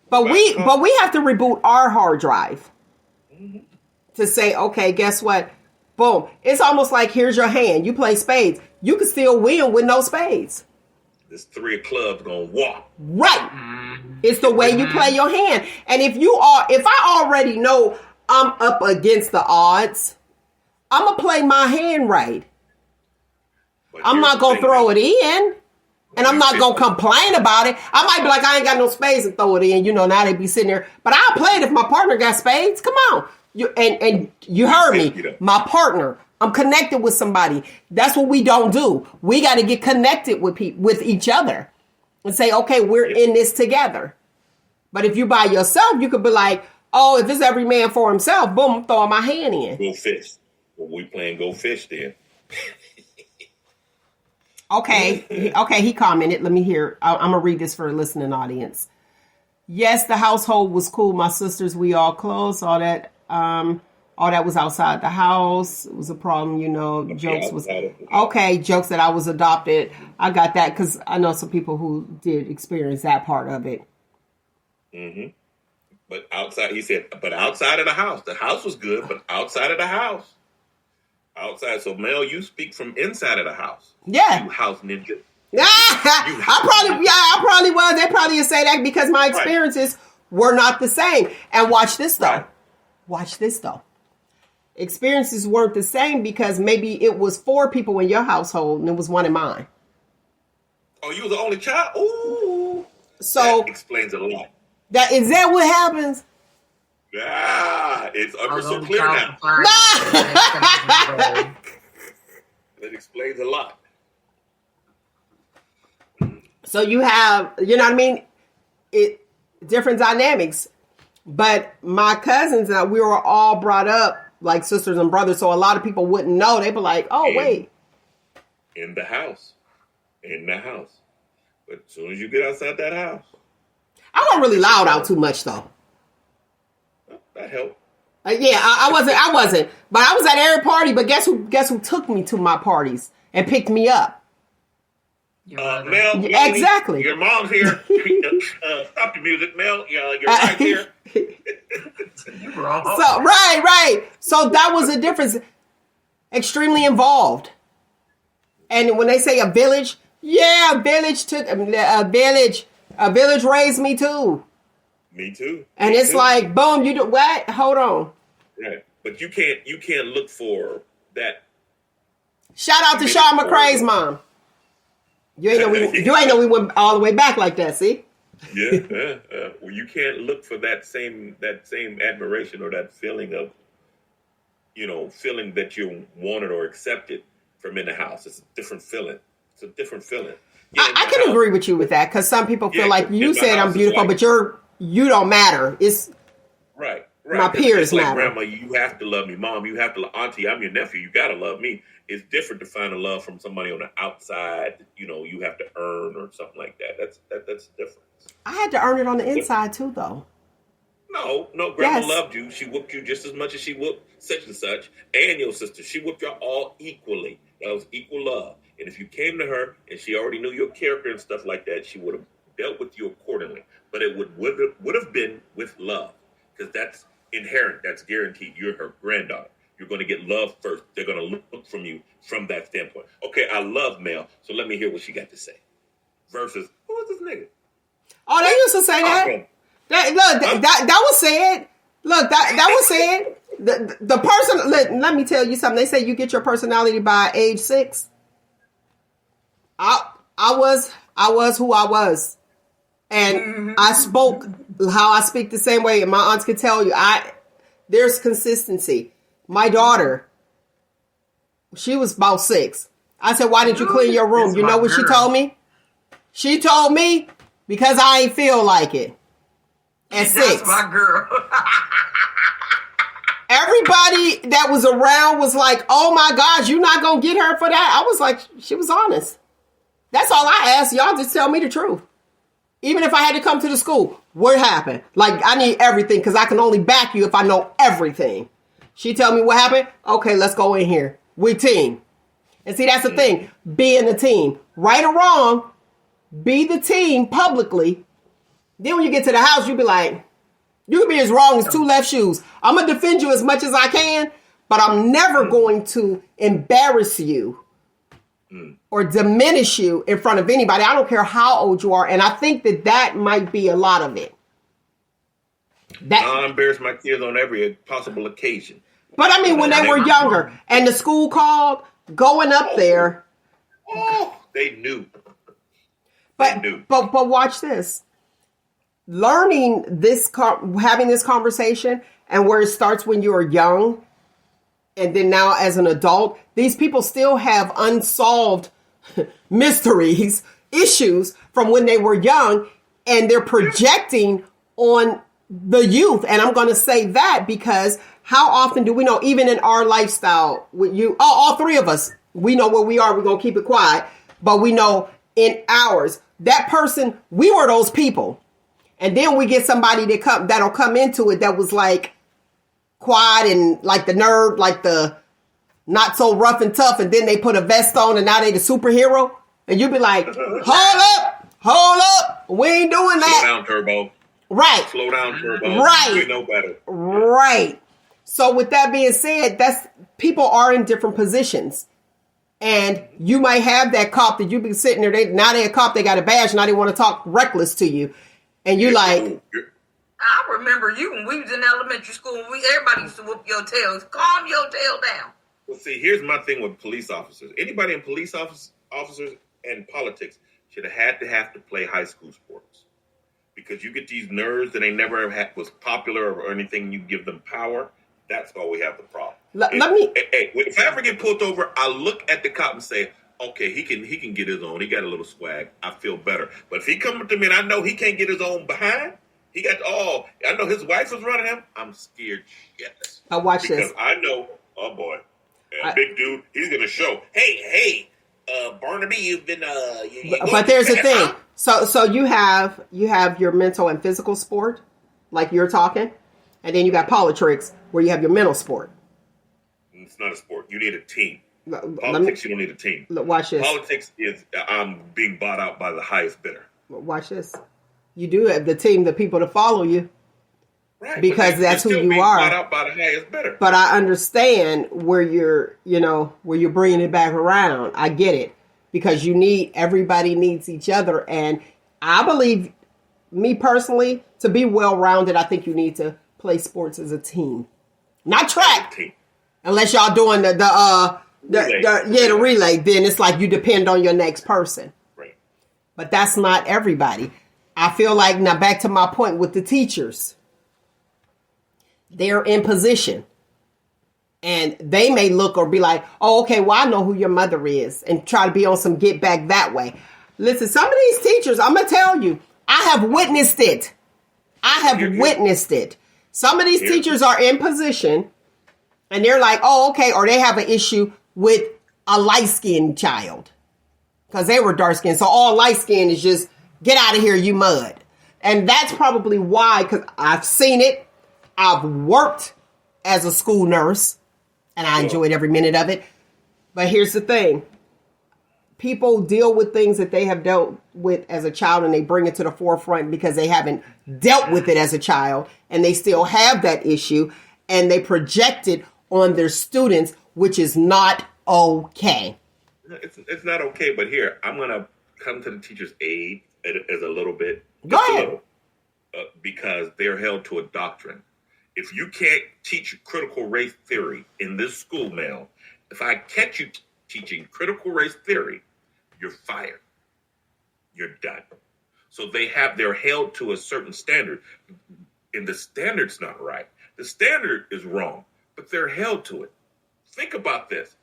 But we have to reboot our hard drive to say, okay, guess what? Boom. It's almost like, here's your hand. You play spades. You can still win with no spades. This 3 of clubs gonna walk. Right. It's the way you play your hand. And if I already know I'm up against the odds, I'm going to play my hand right. But I'm not going to throw it in. And I'm not going to complain about it. I might be like, I ain't got no spades and throw it in. Now they be sitting there. But I'll play it if my partner got spades. Come on. And you heard me. My partner. I'm connected with somebody. That's what we don't do. We got to get connected with each other. And say, okay, we're in this together. But if you by yourself, you could be like, oh, if it's every man for himself, boom, I'm throwing my hand in. Go fish. Well, we playing go fish then. Okay, he commented. Let me hear. I'm going to read this for a listening audience. Yes, the household was cool. My sisters, we all close. All that was outside the house. It was a problem, jokes was... Okay, jokes that I was adopted. I got that because I know some people who did experience that part of it. Mm-hmm. But outside, he said, but outside of the house was good, but outside of the house. Outside. So, Mel, you speak from inside of the house. Yeah. You house ninja. I probably was. They probably would say that because my experiences were not the same. And watch this, though. Right. Watch this, though. Experiences weren't the same because maybe it was 4 people in your household and it was 1 in mine. Oh, you were the only child? Ooh. So that explains a lot. Is that what happens? It's so clear now. That explains a lot. So you have, what I mean? Different dynamics. But my cousins, we were all brought up like sisters and brothers, so a lot of people wouldn't know. They'd be like, wait. In the house. But as soon as you get outside that house. I wasn't really loud out too much, though. That helped. Yeah, I wasn't. But I was at every party. But guess who took me to my parties and picked me up? Mel, Exactly. Your mom's here. Stop the music, Mel. You're right here. You're wrong. So right. So that was a difference. Extremely involved. And when they say a village, yeah, a village raised me too. Me too. And it's like, boom, you do what? Hold on. Right. But you can't look for that. Shout out to Sean McCrae's mom. You ain't know we went all the way back like that, see? Yeah. Well, you can't look for that same admiration or that feeling of, feeling that you're wanted or accepted from in the house. It's a different feeling. Yeah, I can agree with you with that, because some people feel like you said I'm beautiful, but you don't matter. It's right. My peers it's like, matter. Grandma, you have to love me. Mom, you have to love Auntie. I'm your nephew. You gotta love me. It's different to find a love from somebody on the outside. You have to earn or something like that. That's the difference. I had to earn it on the inside too, though. No, Grandma Yes. loved you. She whooped you just as much as she whooped such and such, and your sister. She whooped y'all all equally. That was equal love. And if you came to her and she already knew your character and stuff like that, she would have dealt with you accordingly. But it would have been with love, because that's inherent. That's guaranteed. You're her granddaughter. You're going to get love first. They're going to look from you from that standpoint. Okay, I love Mel, so let me hear what she got to say. Versus, who is this nigga? Oh, they used to say that. Okay. That was said. Look, that was said. The person. Let me tell you something. They say you get your personality by age 6. I was who I was, and I spoke how I speak the same way. And my aunts could tell you, there's consistency. My daughter, she was about 6. I said, "Why didn't you clean your room?" You know what she told me? She told me, because I ain't feel like it. At 6. That's my girl. Everybody that was around was like, "Oh my gosh, you're not going to get her for that." I was like, she was honest. That's all I asked. Y'all just tell me the truth. Even if I had to come to the school, what happened? Like, I need everything, because I can only back you if I know everything. She tell me what happened. Okay, let's go in here. We team. And see, that's the thing. Being the team. Right or wrong, be the team publicly. Then when you get to the house, you be like, you can be as wrong as 2 left shoes. I'm going to defend you as much as I can, but I'm never going to embarrass you or diminish you in front of anybody. I don't care how old you are. And I think that might be a lot of it. I embarrass my kids on every possible occasion. But I mean, when they were younger and the school called, going up there. Oh, they knew. But watch this. Learning this, having this conversation, and where it starts when you are young, and then now as an adult, these people still have unsolved mysteries, issues from when they were young, and they're projecting on the youth. And I'm going to say that because how often do we know, even in our lifestyle, with you, all 3 of us, we know where we are. We're going to keep it quiet, but we know in ours, that person, we were those people. And then we get somebody that'll come into it that was like quiet and like the nerd, like the not so rough and tough. And then they put a vest on and now they the superhero. And you be like, hold up. We ain't doing that. Slow down, Turbo. Right. Slow down, Turbo. Right. We know better. Right. So with that being said, people are in different positions. And you might have that cop that you've been sitting there. Now they're a cop. They got a badge. Now they want to talk reckless to you. And you're like, I remember you when we was in elementary school. Everybody used to whoop your tails. Calm your tail down. Well, see, here's my thing with police officers. Anybody in police officers and politics should have to play high school sports, because you get these nerds that they never was popular or anything. You give them power. That's why we have the problem. If I ever get pulled over, I look at the cop and say, okay, he can get his own. He got a little swag. I feel better. But if he come up to me and I know he can't get his own behind, I know his wife is running him, I'm scared shitless. I'll watch this. Because I know, oh boy, big dude, he's going to show, hey, Barnaby, you've been, but there's the thing. So you have your mental and physical sport, like you're talking. And then you got politics, where you have your mental sport. It's not a sport. You need a team. Let Politics, you don't need a team. Watch this. Politics is I'm being bought out by the highest bidder. Watch this. You do have the team, the people to follow you. Right, Because that's who you are. Bought out by the highest bidder. But I understand where you're bringing it back around. I get it. Because everybody needs each other. And I believe, me personally, to be well-rounded, I think you need to play sports as a team. Not track. Team. Unless y'all doing the relay. Then it's like you depend on your next person. Right. But that's not everybody. I feel like, now back to my point with the teachers. They're in position. And they may look or be like, oh, okay, well, I know who your mother is. And try to be on some get back that way. Listen, some of these teachers, I'm going to tell you, I have witnessed it. Witnessed it. Some of these teachers are in position. And they're like, oh, okay. Or they have an issue with a light-skinned child. Because they were dark-skinned. So all light-skinned is just, get out of here, you mud. And that's probably why, because I've seen it. I've worked as a school nurse, and I enjoyed every minute of it. But here's the thing. People deal with things that they have dealt with as a child, and they bring it to the forefront because they haven't dealt with it as a child, and they still have that issue, and they project it on their students, which is not okay. It's not okay, but here, I'm going to come to the teacher's aid as a little bit. Go ahead. Because they're held to a doctrine. If you can't teach critical race theory in this school, Mel, if I catch you teaching critical race theory, you're fired. You're done. So they're held to a certain standard, and the standard's not right. The standard is wrong, but they're held to it. Think about this.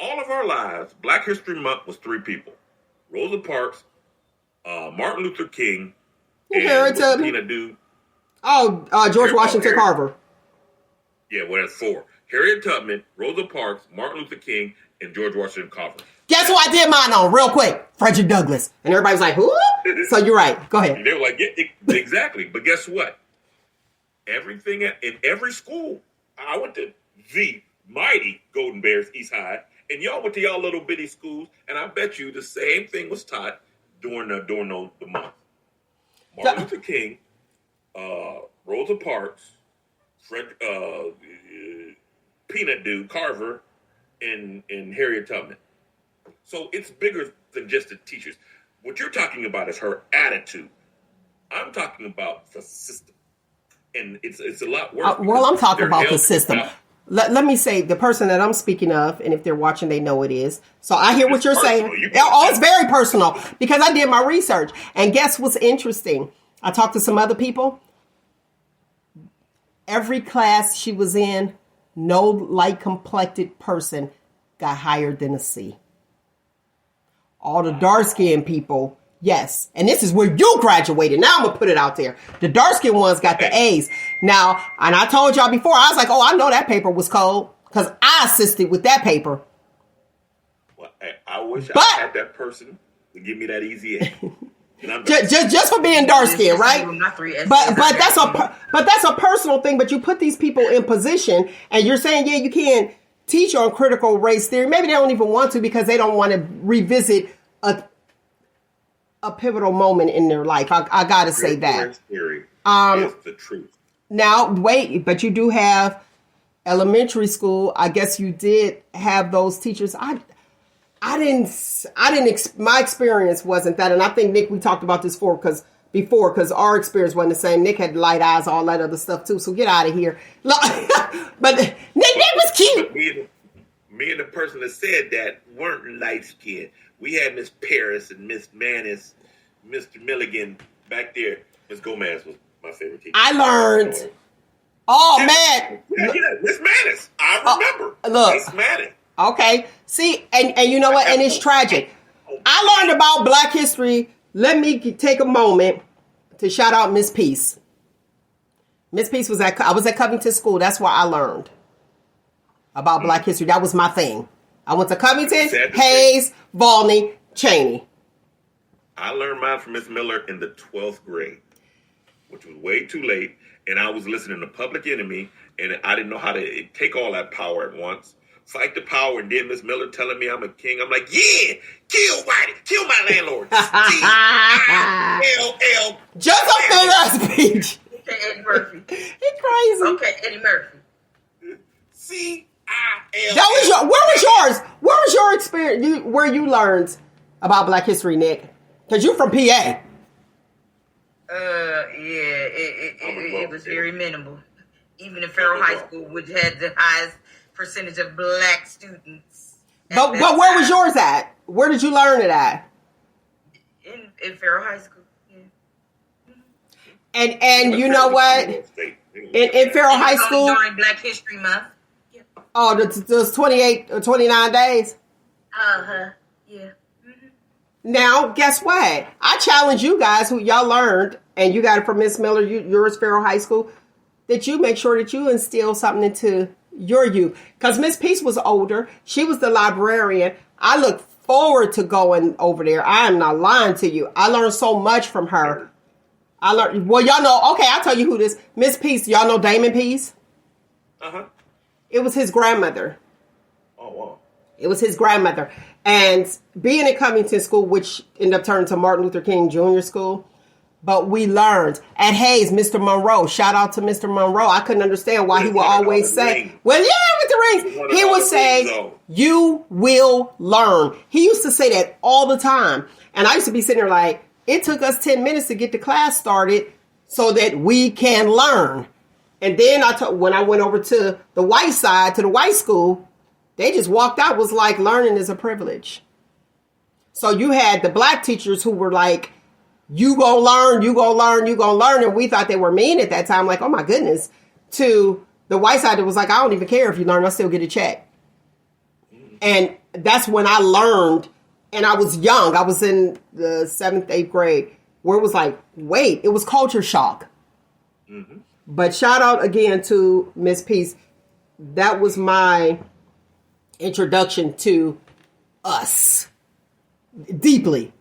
All of our lives, Black History Month was 3 people: Rosa Parks, Martin Luther King, and Tina dude. George Washington Carver. Yeah, well, that's 4. Harriet Tubman, Rosa Parks, Martin Luther King, and George Washington Carver. Guess who I did mine on real quick? Frederick Douglass. And everybody's like, who? So you're right. Go ahead. They were like, yeah, exactly. But guess what? Everything in every school. I went to the mighty Golden Bears East High, and y'all went to y'all little bitty schools, and I bet you the same thing was taught during the month. Martin Luther King, Rosa Parks, Peanut Dude, Carver, and Harriet Tubman. So it's bigger than just the teachers. What you're talking about is her attitude. I'm talking about the system. And it's a lot worse. Well, I'm talking about the system. Let me say, the person that I'm speaking of, and if they're watching, they know it is. So I hear what you're saying. It's very personal because I did my research. And guess what's interesting? I talked to some other people. Every class she was in, no light-complected person got higher than a C. All the dark-skinned people, yes. And this is where you graduated. Now I'm going to put it out there. The dark-skinned ones got the A's. Now, and I told y'all before, I was like, oh, I know that paper was cold because I assisted with that paper. Well, I wish I had that person to give me that easy A. Just for being dark skinned, right? But that's a personal thing. But you put these people in position, and you're saying, yeah, you can't teach on critical race theory. Maybe they don't even want to because they don't want to revisit a pivotal moment in their life. I gotta say that. Race theory is the truth. Now, wait, but you do have elementary school. I guess you did have those teachers. My experience wasn't that. And I think, Nick, we talked about this before because our experience wasn't the same. Nick had light eyes, all that other stuff too. So get out of here. But Nick was cute. Me and the person that said that weren't light skinned. We had Miss Paris and Miss Manis, Mr. Milligan back there. Miss Gomez was my favorite teacher. I learned. Oh, man. Yeah, Miss Manis. I remember. Look. Miss Manis. Okay. See, and you know what? And it's tragic. I learned about Black history. Let me take a moment to shout out Miss Peace. Miss Peace I was at Covington School. That's where I learned about Black history. That was my thing. I went to Covington, Hayes, Volney, Cheney. I learned mine from Miss Miller in the 12th grade, which was way too late. and I was listening to Public Enemy, and I didn't know how to take all that power at once. Fight the power, and then Miss Miller telling me I'm a king. I'm like, yeah, kill Whitey, kill my landlord. C-I-L-L. Just a figure of speech. Okay, Eddie Murphy. It's crazy. Okay, Eddie Murphy. C-I-L-L. Where was yours? Where was your experience? Where you learned about Black History, Nick? Because you're from PA. Yeah, it was very minimal. Even in Farrell High School, which had the highest percentage of black students. But where was yours at? Where did you learn it at? In Farrell High School. Yeah. And you know what? In Farrell High School during Black History Month. Yeah. Oh, those 28 or 29 days. Yeah. Mm-hmm. Now, guess what? I challenge you guys who y'all learned, and you got it from Miss Miller, yours Farrell High School, that you make sure that you instill something into your youth. Because Miss Peace was older. She was the librarian. I look forward to going over there. I am not lying to you. I learned so much from her. Well, y'all know, okay, I'll tell you who this, Miss Peace, y'all know Damon Peace? Uh-huh. It was his grandmother. Oh, wow. It was his grandmother. And being at Covington School, which ended up turning to Martin Luther King Jr. School, but we learned at Hayes, Mr. Monroe. Shout out to Mr. Monroe. I couldn't understand why he would always say, well, yeah, with the rings. He would say, you will learn. He used to say that all the time. And I used to be sitting there like, it took us 10 minutes to get the class started so that we can learn. And then when I went over to the white side, to the white school, they just walked out. It was like learning is a privilege. So you had the black teachers who were like, you gonna learn, you gonna learn, you gonna learn. And we thought they were mean at that time. Like, oh my goodness. To the white side, it was like, I don't even care if you learn, I'll still get a check. And that's when I learned, and I was young. I was in the 7th, 8th grade, where it was like, wait, it was culture shock. Mm-hmm. But shout out again to Miss Peace. That was my introduction to us. Deeply,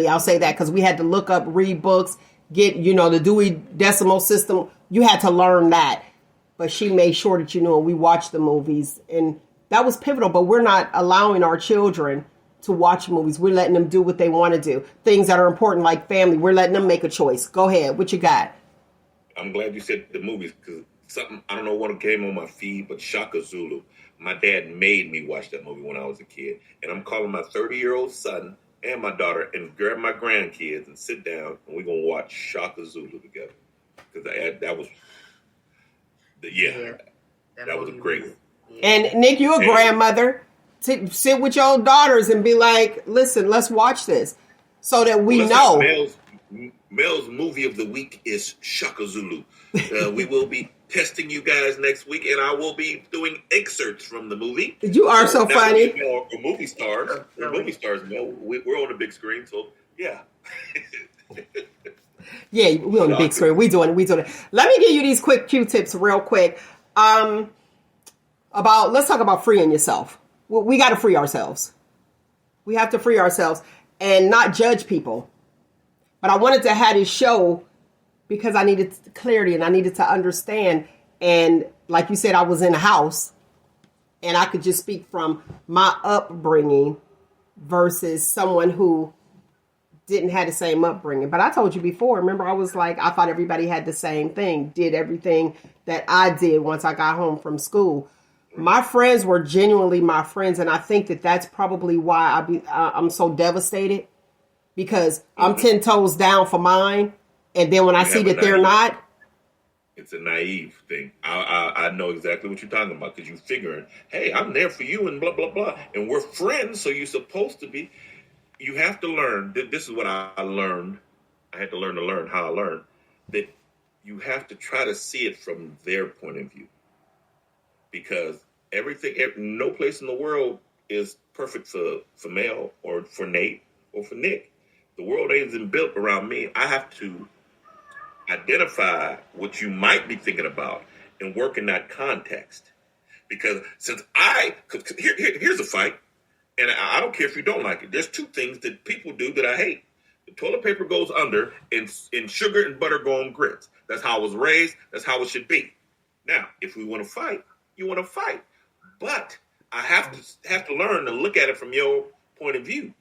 I'll say that, because we had to look up, read books, get, the Dewey Decimal System. You had to learn that. But she made sure that, we watched the movies. And that was pivotal. But we're not allowing our children to watch movies. We're letting them do what they want to do. Things that are important, like family, we're letting them make a choice. Go ahead. What you got? I'm glad you said the movies, because something, I don't know what came on my feed, but Shaka Zulu. My dad made me watch that movie when I was a kid. And I'm calling my 30-year-old son and my daughter and grab my grandkids and sit down, and we're going to watch Shaka Zulu together. Because that was, that was a great one. And Nick, you're a grandmother. Sit with your daughters and be like, listen, let's watch this so that we know. Mel's movie of the week is Shaka Zulu. We will be testing you guys next week, and I will be doing excerpts from the movie. You are so funny. We're movie stars. We're movie stars, Mel. We're on the big screen, so yeah. Yeah, we're on the big screen. We doing it. Let me give you these quick Q-tips real quick. Let's talk about freeing yourself. We got to free ourselves. We have to free ourselves and not judge people. But I wanted to have this show because I needed clarity and I needed to understand. And like you said, I was in a house and I could just speak from my upbringing versus someone who didn't have the same upbringing. But I told you before, remember, I was like, I thought everybody had the same thing, did everything that I did once I got home from school. My friends were genuinely my friends. And I think that that's probably why I'm so devastated, because I'm 10 toes down for mine. And then when I see that they're not. It's a naive thing. I know exactly what you're talking about, because you're figuring, hey, I'm there for you and blah, blah, blah. And we're friends, so you're supposed to be. You have to learn. This is what I learned. I had to learn how I learned. That you have to try to see it from their point of view. Because no place in the world is perfect for Mel or for Nate or for Nick. The world ain't built around me. I have to identify what you might be thinking about and work in that context. Because here's a fight, and I don't care if you don't like it. There's two things that people do that I hate. The toilet paper goes under, and sugar and butter go on grits. That's how I was raised. That's how it should be. Now, if we want to fight, you want to fight. But I have to learn to look at it from your point of view.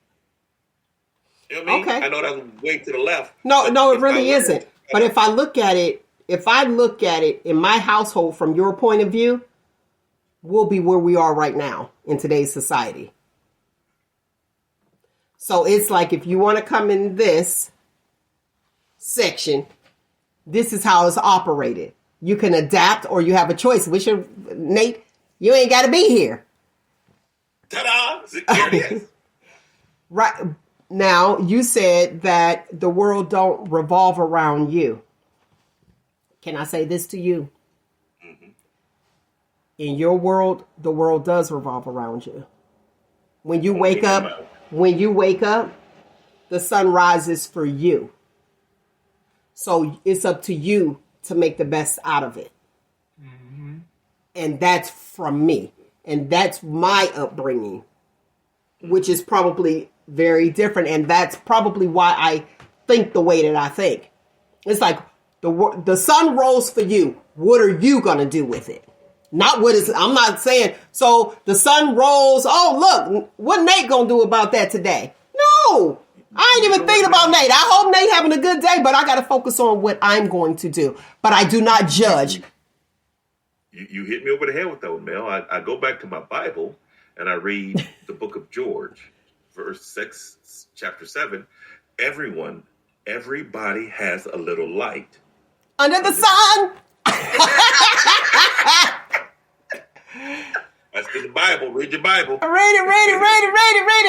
You know what I mean? Okay. I know that's way to the left. No, it really isn't. But if I look at it in my household from your point of view, we'll be where we are right now in today's society. So it's like, if you want to come in this section, this is how it's operated. You can adapt or you have a choice. Nate, you ain't got to be here. Ta-da! There it is. Right. Now, you said that the world don't revolve around you. Can I say this to you? Mm-hmm. In your world, the world does revolve around you. When you wake up, the sun rises for you. So it's up to you to make the best out of it. Mm-hmm. And that's from me. And that's my upbringing, which is probably very different. And that's probably why I think the way that I think. It's like the sun rose for you. What are you going to do with it? I'm not saying, so the sun rose. Oh, look, what Nate going to do about that today? No, I ain't even thinking about Nate. I hope Nate having a good day, but I got to focus on what I'm going to do. But I do not judge. You hit me over the head with that one, Mel. I go back to my Bible and I read the book of George, verse 6, chapter 7. Everybody has a little light. Under the sun. That's in the Bible. Read your Bible. Read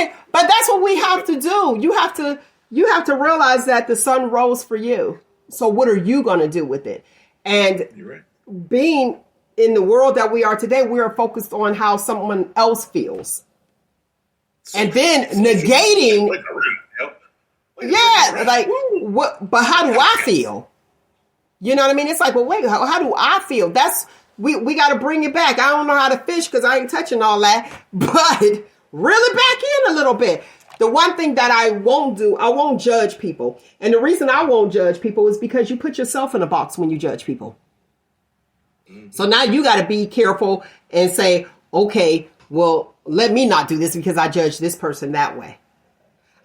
it. But that's what we have to do. You have to realize that the sun rose for you. So what are you going to do with it? And You're right. Being in the world that we are today, we are focused on how someone else feels. And then negating. Yeah, like, what? But how do I feel? You know what I mean? It's like, well, wait, how do I feel? We got to bring it back. I don't know how to fish because I ain't touching all that, but reel it back in a little bit. The one thing that I won't do, I won't judge people. And the reason I won't judge people is because you put yourself in a box when you judge people. So now you got to be careful and say, okay, well, let me not do this because I judge this person that way.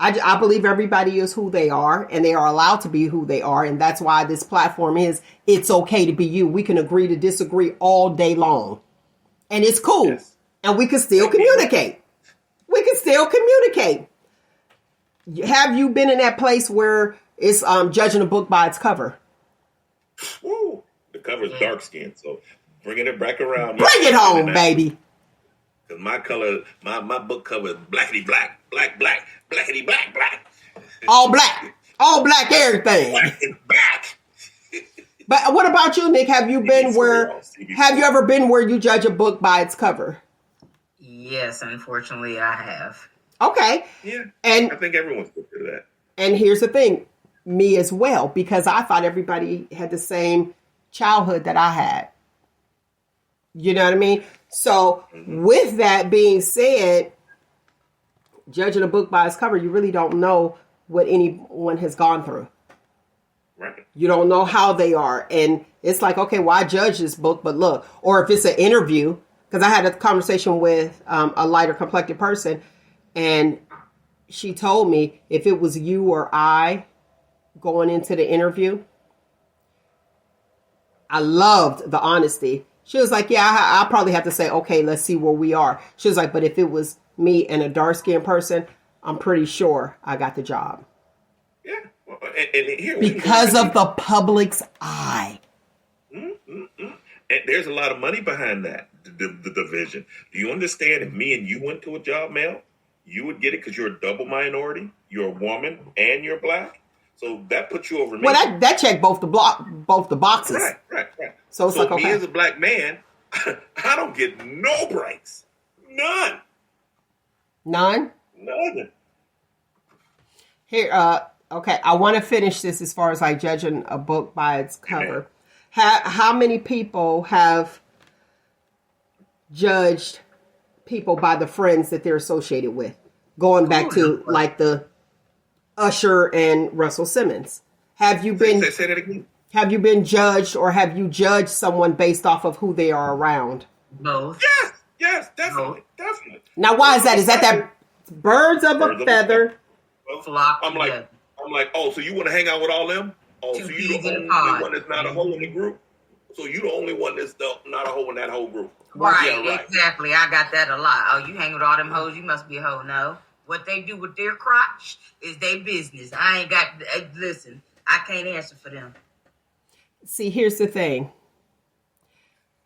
I believe everybody is who they are and they are allowed to be who they are. And that's why this platform is, it's okay to be you. We can agree to disagree all day long. And it's cool. Yes. And we can still communicate. Have you been in that place where it's judging a book by its cover? Woo. The cover's dark skin, so bringing it back around. Bring it home, baby. Because my color, my book cover is blackity black, blackity black. All black, everything. Black and black. But what about you, Nick? Have you ever been where you judge a book by its cover? Yes, unfortunately, I have. Okay. Yeah. And I think everyone's good for that. And here's the thing, me as well, because I thought everybody had the same childhood that I had. You know what I mean? So with that being said, judging a book by its cover, you really don't know what anyone has gone through. Right. You don't know how they are. And it's like, okay, well, I judge this book, but look, or if it's an interview, because I had a conversation with a lighter complected person, and she told me if it was you or I going into the interview, I loved the honesty. She was like, yeah, I'll probably have to say, okay, let's see where we are. She was like, but if it was me and a dark-skinned person, I'm pretty sure I got the job. Yeah. Well, and here, because of the public's eye. And there's a lot of money behind that, the division. Do you understand if me and you went to a job, Mel, you would get it because you're a double minority, you're a woman, and you're black? So that puts you over me. Well, that checked both the boxes. Right. So it's like, okay. Me as a black man, I don't get no breaks. None. None? None. Here, okay, I want to finish this as far as like judging a book by its cover. How many people have judged people by the friends that they're associated with? Going back to like the Usher and Russell Simmons. Have you been? Say that again. Have you been judged, or have you judged someone based off of who they are around? Both. Yes, definitely. Now, why is that? Is that birds of a feather? Flock I'm like, oh, so you want to hang out with all them? Oh, Two so peas you the in a only pod. one that's not a hoe in the group? So you the only one that's not a hoe in that whole group? Right, Yeah, right. exactly. I got that a lot. Oh, you hang with all them hoes, you must be a hoe. No. What they do with their crotch is their business. I ain't got, listen, I can't answer for them. See, here's the thing.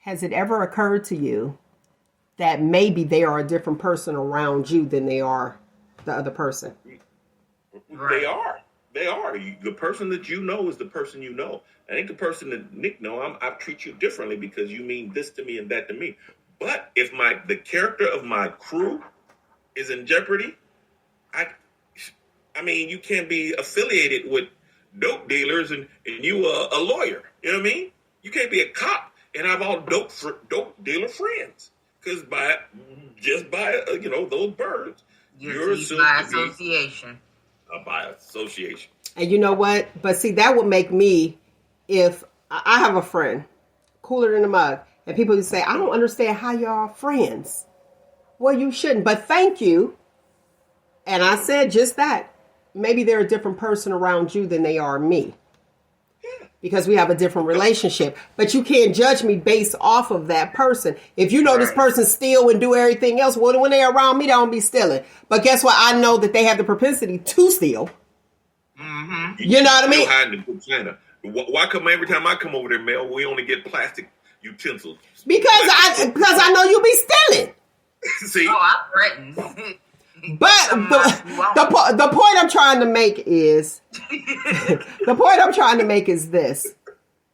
Has it ever occurred to you that maybe they are a different person around you than they are the other person? Right. They are. The person that you know is the person you know. I think the person that Nick know, I treat you differently because you mean this to me and that to me. But if the character of my crew is in jeopardy, I mean, you can't be affiliated with dope dealers and you a lawyer. You know what I mean? You can't be a cop and have all dope dealer friends because by those birds, you're assumed by to be association. By association. And you know what? But see, that would make me, if I have a friend, cooler than a mug, and people would say, I don't understand how y'all are friends. Well, you shouldn't, but thank you. And I said just that. Maybe they're a different person around you than they are me. Because we have a different relationship. But you can't judge me based off of that person. If you know this person steal and do everything else, well, when they're around me, they don't be stealing. But guess what? I know that they have the propensity to steal. Mm-hmm. You know what I mean? Still hiding the good China. Why come every time I come over there, Mel, we only get plastic utensils? Because I know you be stealing. See? Oh, I threatened. But the point I'm trying to make is this,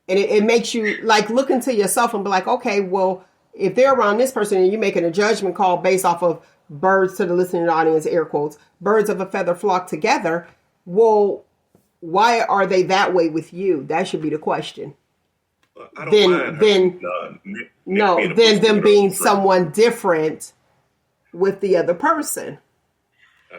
and it makes you like look into yourself and be like, okay, well, if they're around this person and you're making a judgment call based off of birds, to the listening audience, air quotes, birds of a feather flock together. Well, why are they that way with you? That should be the question. Then them being someone different with the other person.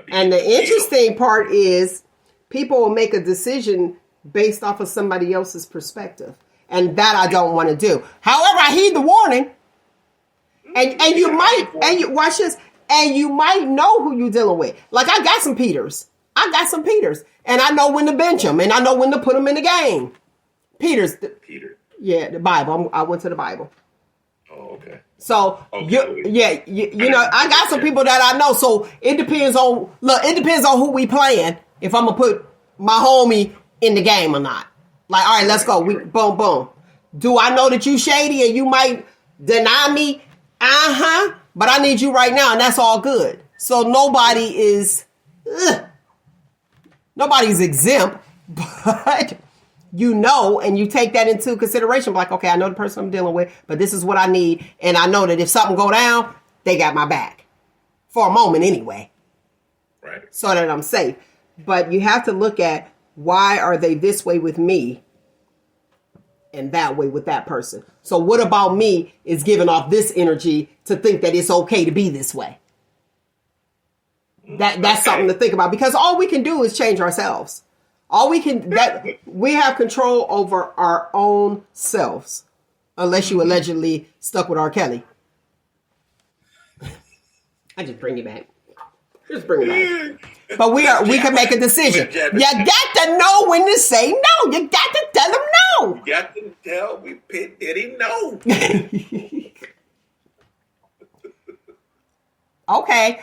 And the interesting part is people will make a decision based off of somebody else's perspective. And that I don't want to do. However, I heed the warning. And you might, and you watch this, and you might know who you're dealing with. Like I got some Peters. And I know when to bench them, and I know when to put them in the game. Peter. Yeah, the Bible. I went to the Bible. Oh, okay. So, you know, I got some people that I know. So it depends on who we playing. If I'm gonna put my homie in the game or not. Like, all right, let's go. Boom, boom. Do I know that you shady and you might deny me? But I need you right now, and that's all good. So nobody's exempt, but you know, and you take that into consideration. Like, okay, I know the person I'm dealing with, but this is what I need. And I know that if something go down, they got my back. For a moment anyway. Right. So that I'm safe. But you have to look at why are they this way with me and that way with that person. So what about me is giving off this energy to think that it's okay to be this way? That's something to think about, because all we can do is change ourselves. We have control over our own selves, unless you allegedly stuck with R. Kelly. I just bring it back. But we can make a decision. You got to know when to say no. You got to tell them no. You got to tell me, Pit Diddy, no. Okay.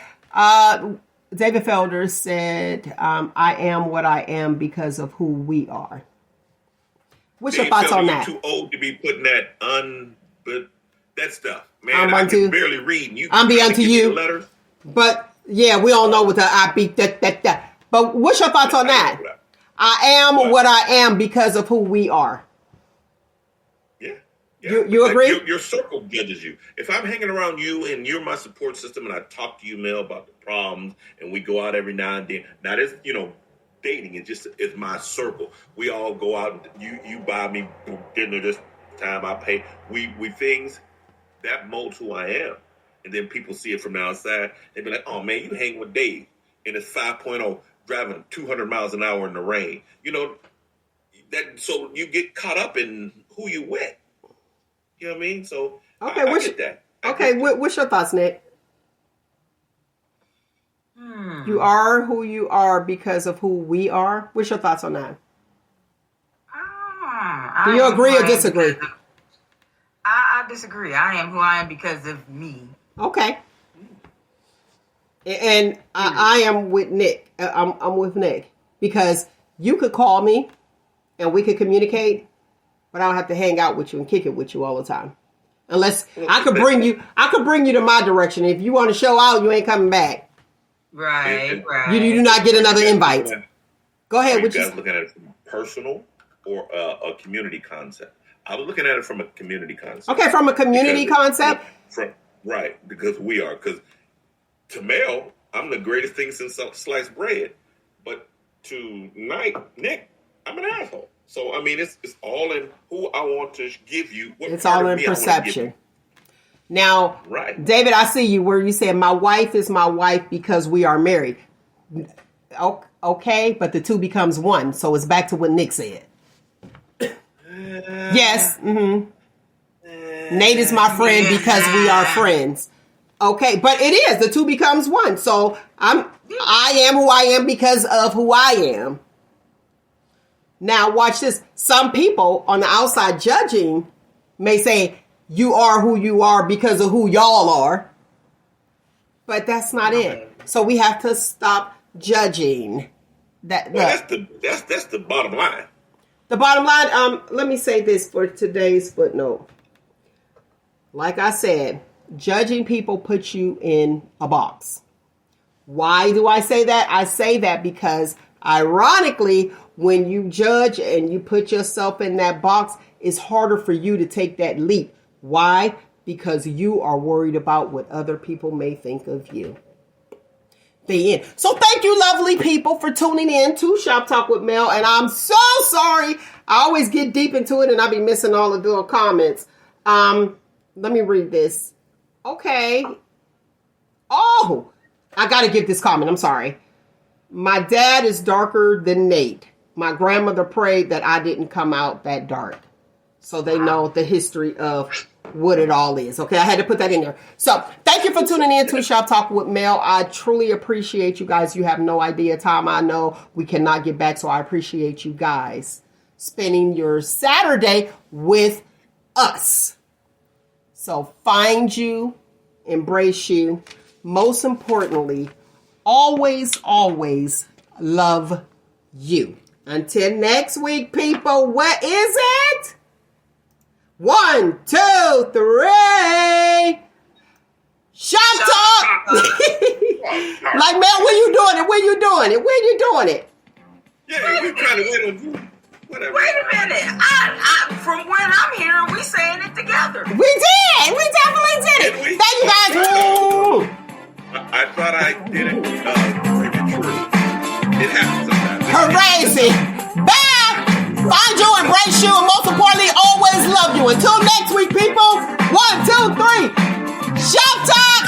David Felder said, I am what I am because of who we are. What's your thoughts on that? You're too old to be putting that stuff. Man, I can barely read. I'm be unto you. Letters. But, yeah, we all know what I beat that. But what's your thoughts on that? I am what I am because of who we are. Yeah. You agree? Your circle judges you. If I'm hanging around you and you're my support system and I talk to you, Mel, about the problems and we go out every now and then. Now, this, dating it's my circle. We all go out and you buy me dinner this time, I pay. We things, that molds who I am. And then people see it from the outside. They be like, oh, man, you hang with Dave. And it's 5.0 driving 200 miles an hour in the rain. so you get caught up in who you with. You know what I mean? So Okay, I get that. What's your thoughts, Nick? You are who you are because of who we are. What's your thoughts on that? Do you agree or disagree? I disagree. I am who I am because of me. Okay. And I am with Nick. I'm with Nick because you could call me and we could communicate, but I don't have to hang out with you and kick it with you all the time. Unless I could bring you to my direction. If you want to show out, you ain't coming back. Right. You do not get another invite. Go ahead. Are you guys looking at it from personal or a community concept? I was looking at it from a community concept. Okay, from a community concept? Because we are. Because to Mel, I'm the greatest thing since sliced bread. But to Nick, I'm an asshole. So, I mean, it's all in who I want to give you. It's all in perception. Now, David, I see you where you said my wife is my wife because we are married. Okay, but the two becomes one. So it's back to what Nick said. Yes. Mm-hmm. Nate is my friend because we are friends. Okay, but it is. The two becomes one. So I am who I am because of who I am. Now watch this. Some people on the outside judging may say you are who you are because of who y'all are. But that's not it. So we have to stop judging. That's the bottom line. The bottom line, let me say this for today's footnote. Like I said, judging people puts you in a box. Why do I say that? I say that because ironically, when you judge and you put yourself in that box, it's harder for you to take that leap. Why? Because you are worried about what other people may think of you. The end. So thank you, lovely people, for tuning in to Shop Talk with Mel. And I'm so sorry. I always get deep into it and I be missing all the little comments. Let me read this. Okay. Oh, I got to give this comment. I'm sorry. My dad is darker than Nate. My grandmother prayed that I didn't come out that dark. So they know the history of what it all is. Okay, I had to put that in there. So thank you for tuning in to Shop Talk with Mel. I truly appreciate you guys. You have no idea, Tom. I know we cannot get back, so I appreciate you guys spending your Saturday with us. So find you, embrace you. Most importantly, always, always love you. Until next week, people, what is it? 1, 2, 3. Shop Talk. Like, man, where you doing it? Where you doing it? Where you doing it? Yeah, we're trying to wait on you. Whatever. Wait a minute. I from when I'm hearing, we saying it together. We did. We definitely did it. Thank you guys. I thought I did it prematurely. It happens sometimes. Crazy. Bye. Find you, embrace you, and most importantly, always love you. Until next week, people. 1, 2, 3. Shop Talk.